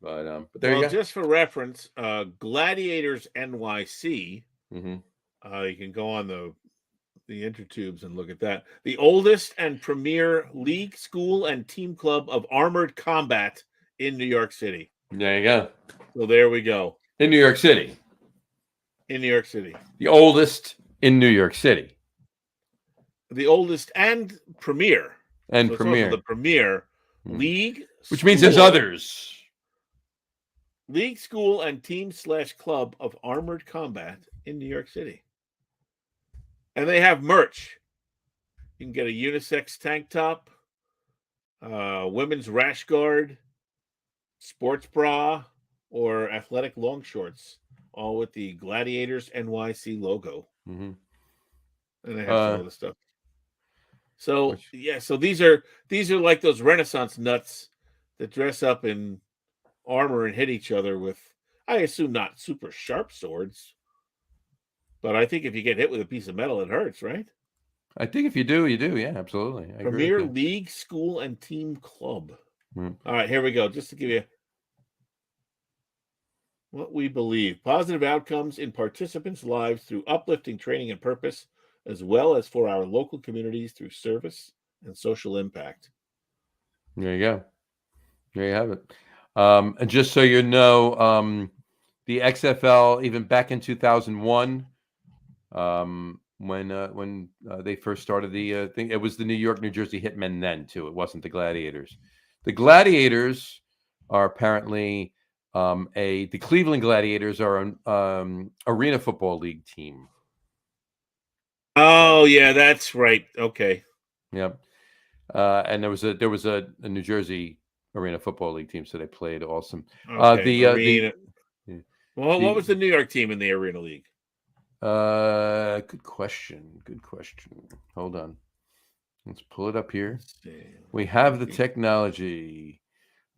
But there you go. Just for reference, Gladiators NYC. Mm-hmm. You can go on the intertubes and look at that. The oldest and premier league, school, and team club of armored combat in New York City. There you go. So there we go. In New York City. The oldest in New York City. The oldest and premier. And so premier. The premier league. Which means there's others. League, school, and team/club of armored combat in New York City. And they have merch. You can get a unisex tank top, women's rash guard, sports bra, or athletic long shorts, all with the Gladiators NYC logo. Mm-hmm. And they have some other stuff. So so these are like those Renaissance nuts that dress up in armor and hit each other with, I assume, not super sharp swords. But I think if you get hit with a piece of metal, it hurts, right? I think if you do, you do. Yeah, absolutely. Premier League, School, and Team Club. Mm-hmm. All right, here we go. Just to give you what we believe. Positive outcomes in participants' lives through uplifting training and purpose, as well as for our local communities through service and social impact. There you go. There you have it. And just so you know, the XFL, even back in 2001, when they first started the thing, it was the New York, New Jersey Hitmen then too. It wasn't the Gladiators. The Gladiators are apparently the Cleveland Gladiators are an arena football league team. Oh yeah, that's right. Okay. Yep. And there was a New Jersey arena football league team, so they played awesome. Okay, what was the New York team in the Arena League? Good question. Hold on. Let's pull it up here. We have the technology.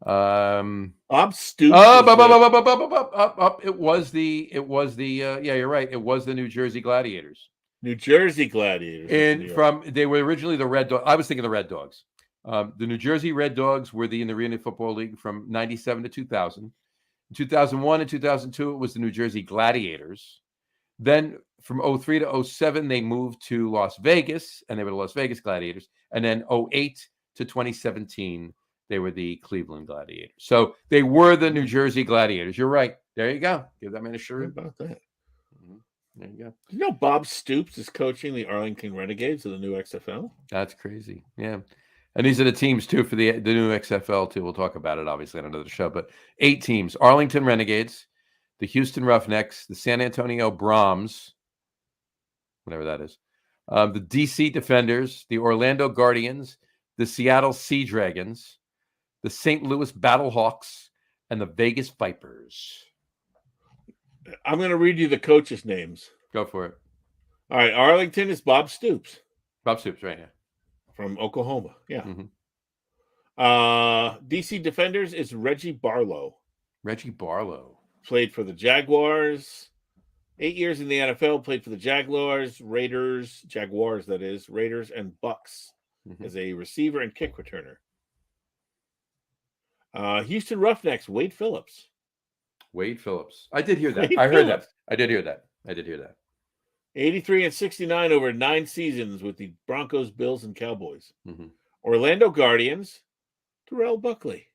I'm stupid. It was the yeah, you're right. It was the New Jersey Gladiators. New Jersey Gladiators. They were originally the Red Dogs. I was thinking the Red Dogs. The New Jersey Red Dogs were in the Arena Football League from 97 to 2000. In 2001 and 2002, it was the New Jersey Gladiators. Then from 03 to 07, they moved to Las Vegas, and they were the Las Vegas Gladiators. And then 08 to 2017, they were the Cleveland Gladiators. So they were the New Jersey Gladiators. You're right. There you go. Give that man a shirt. How about that? There you go. You know, Bob Stoops is coaching the Arlington Renegades of the new XFL. That's crazy. Yeah. And these are the teams, too, for the new XFL, too. We'll talk about it, obviously, on another show. But 8 teams. Arlington Renegades, the Houston Roughnecks, the San Antonio Brahms, whatever that is, the DC Defenders, the Orlando Guardians, the Seattle Sea Dragons, the St. Louis Battlehawks, and the Vegas Vipers. I'm going to read you the coaches' names. Go for it. All right. Arlington is Bob Stoops. Bob Stoops, right here. From Oklahoma. Yeah. Mm-hmm. DC Defenders is Reggie Barlow. Reggie Barlow. Played for the Jaguars. 8 years in the NFL. Played for the Jaguars, Jaguars, that is, Raiders, and Bucks as a receiver and kick returner. Houston Roughnecks, Wade Phillips. Wade Phillips. I did hear that. Wade I heard Phillips. that. I did hear that. 83 and 69 over 9 seasons with the Broncos, Bills, and Cowboys. Mm-hmm. Orlando Guardians, Terrell Buckley.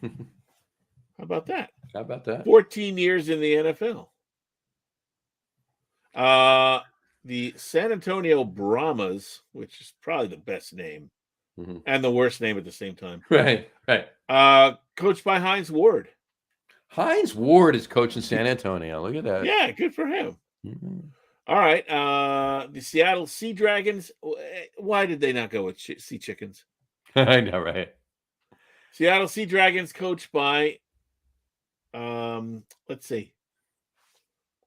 How about that? 14 years in the NFL. The San Antonio Brahmas, which is probably the best name and the worst name at the same time. Right. Coached by Hines Ward. Hines Ward is coaching San Antonio. Look at that. Yeah, good for him. Mm-hmm. All right. The Seattle Sea Dragons. Why did they not go with Sea Chickens? I know, right? Seattle Sea Dragons coached by, let's see.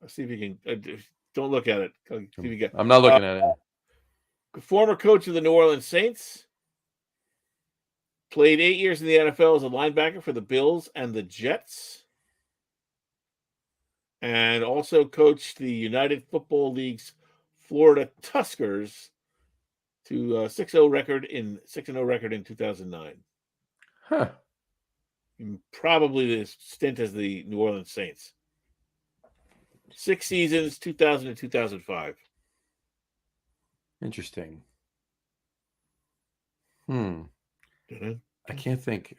Let's see if you can, don't look at it. See if you I'm not looking at it. Former coach of the New Orleans Saints. Played 8 years in the NFL as a linebacker for the Bills and the Jets. And also coached the United Football League's Florida Tuskers to a 6-0 record in 2009. Huh. And probably the stint as the New Orleans Saints. 6 seasons, 2000 to 2005. Interesting. I can't think.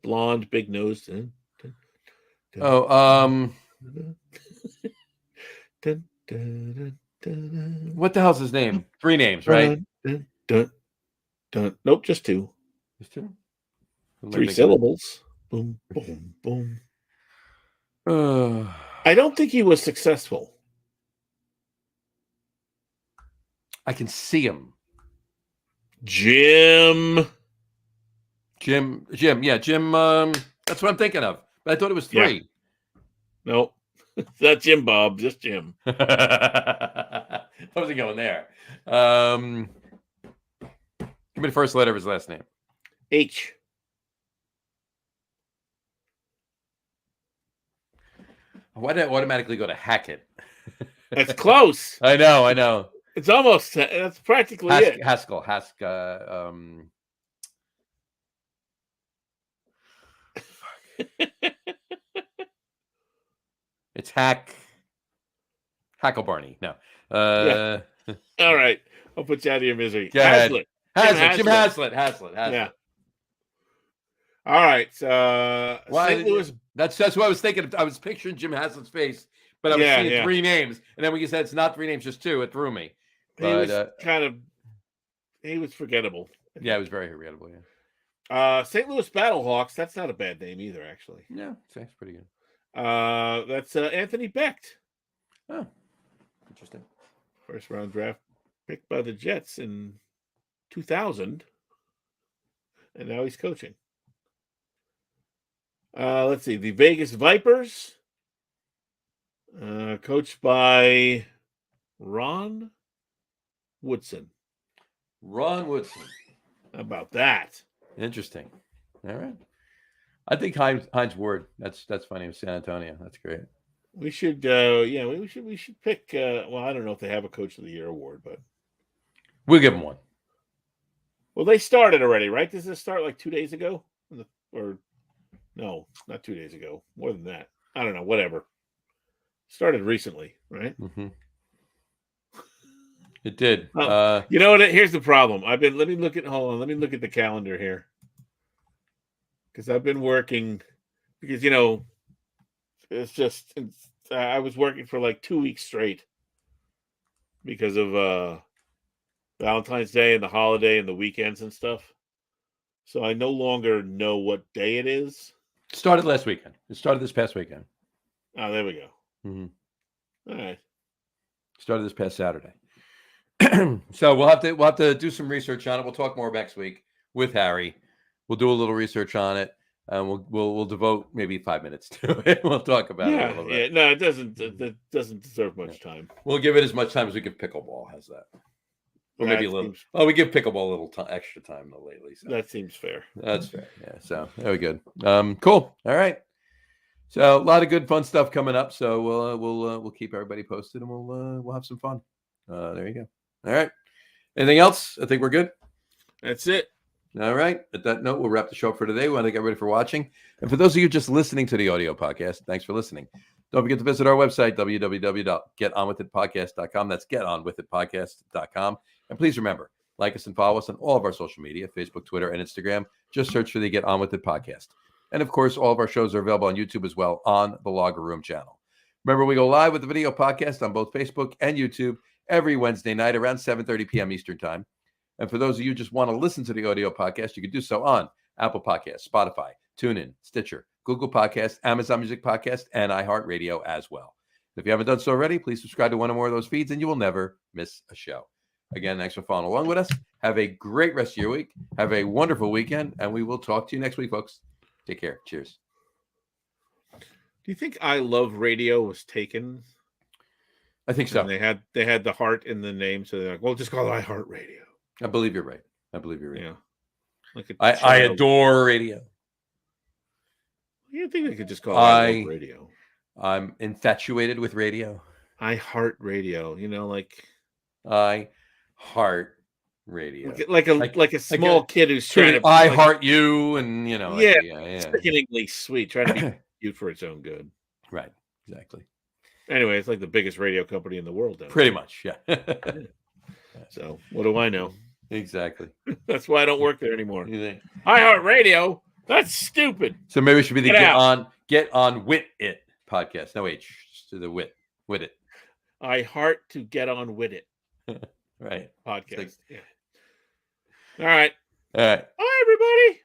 Blonde, big nose. What the hell's his name? 3 names, right? Nope, just 2. Just 2? 3 syllables. Boom, boom, boom. I don't think he was successful. I can see him. Jim. Yeah, Jim. That's what I'm thinking of. But I thought it was 3. Yeah. Nope. It's not Jim Bob, just Jim. I wasn't going there. Give me the first letter of his last name. H. Why did I automatically go to Hackett? That's close. I know. It's almost, that's practically it. Haskell. It's Hacklebarney. No. Yeah. All right. I'll put you out of your misery. Hazlitt. Jim Haslett. Haslett. Yeah. All right. St. Louis. That's what I was thinking. I was picturing Jim Haslett's face, but I was seeing 3 names. And then when you said it's not 3 names, just 2, it threw me. But, he was forgettable. Yeah, it was very forgettable. Yeah. St. Louis Battlehawks. That's not a bad name either, actually. Yeah, that's pretty good. That's Anthony Becht. Oh, interesting. First round draft picked by the Jets in 2000, and now he's coaching. Let's see, the Vegas Vipers, coached by Ron Woodson. Ron Woodson. How about that? Interesting. All right. I think Hines Ward. That's funny. With San Antonio. That's great. We should, we should pick. Well, I don't know if they have a Coach of the Year award, but We'll give them one. well, they started already, right? Does this start like 2 days ago, or no, not 2 days ago, more than that. I don't know. Whatever. Started recently, right? Mm-hmm. It did. You know what? Here's the problem. Let me look at the calendar here, because I've been working. Because I was working for like 2 weeks straight because of Valentine's Day and the holiday and the weekends and stuff. So I no longer know what day it is. Started last weekend. It started this past weekend. Oh, there we go. Mm-hmm. All right. Started this past Saturday. So we'll have to do some research on it. We'll talk more next week with Harry. We'll do a little research on it, and we'll devote maybe 5 minutes to it. We'll talk about it a little bit. Yeah, no, it doesn't. That doesn't deserve much time. We'll give it as much time as we give pickleball. How's that? Or maybe a little. Oh, we give pickleball a little extra time though lately. So. That seems fair. That's fair. Yeah. So very good. Cool. All right. So a lot of good fun stuff coming up. So we'll keep everybody posted, and we'll have some fun. There you go. All right. Anything else? I think we're good. That's it. All right. At that note, we'll wrap the show up for today. We want to get ready for watching. And for those of you just listening to the audio podcast, thanks for listening. Don't forget to visit our website, www.getonwithitpodcast.com. That's getonwithitpodcast.com. And please remember, like us and follow us on all of our social media, Facebook, Twitter, and Instagram. Just search for the Get On With It podcast. And of course, all of our shows are available on YouTube as well on the Logger Room channel. Remember, we go live with the video podcast on both Facebook and YouTube every Wednesday night around 7:30 p.m. Eastern time. And for those of you who just want to listen to the audio podcast, you can do so on Apple Podcasts, Spotify, TuneIn, Stitcher, Google Podcasts, Amazon Music Podcast, and iHeartRadio as well. If you haven't done so already, please subscribe to one or more of those feeds, and you will never miss a show. Again, thanks for following along with us. Have a great rest of your week. Have a wonderful weekend, and we will talk to you next week, folks. Take care. Cheers. Do you think I Love Radio was taken? I think so. And they had the heart in the name, so they're like, well, just call it iHeartRadio. I believe you're right. Yeah. Like I adore radio. You think they could just call it I Love Radio? I'm infatuated with radio. I heart radio. Like I heart radio. Like a small kid who's trying to I heart you, and sickeningly sweet, trying to be cute for its own good. Right. Exactly. Anyway, it's like the biggest radio company in the world. Pretty much, yeah. So what do I know? Exactly. That's why I don't work there anymore. iHeartRadio? That's stupid. So maybe it should be the Get On With It podcast. No H, just to the With It. I heart to Get On With It. Right. Podcast. Yeah. All right. All right. Bye, everybody.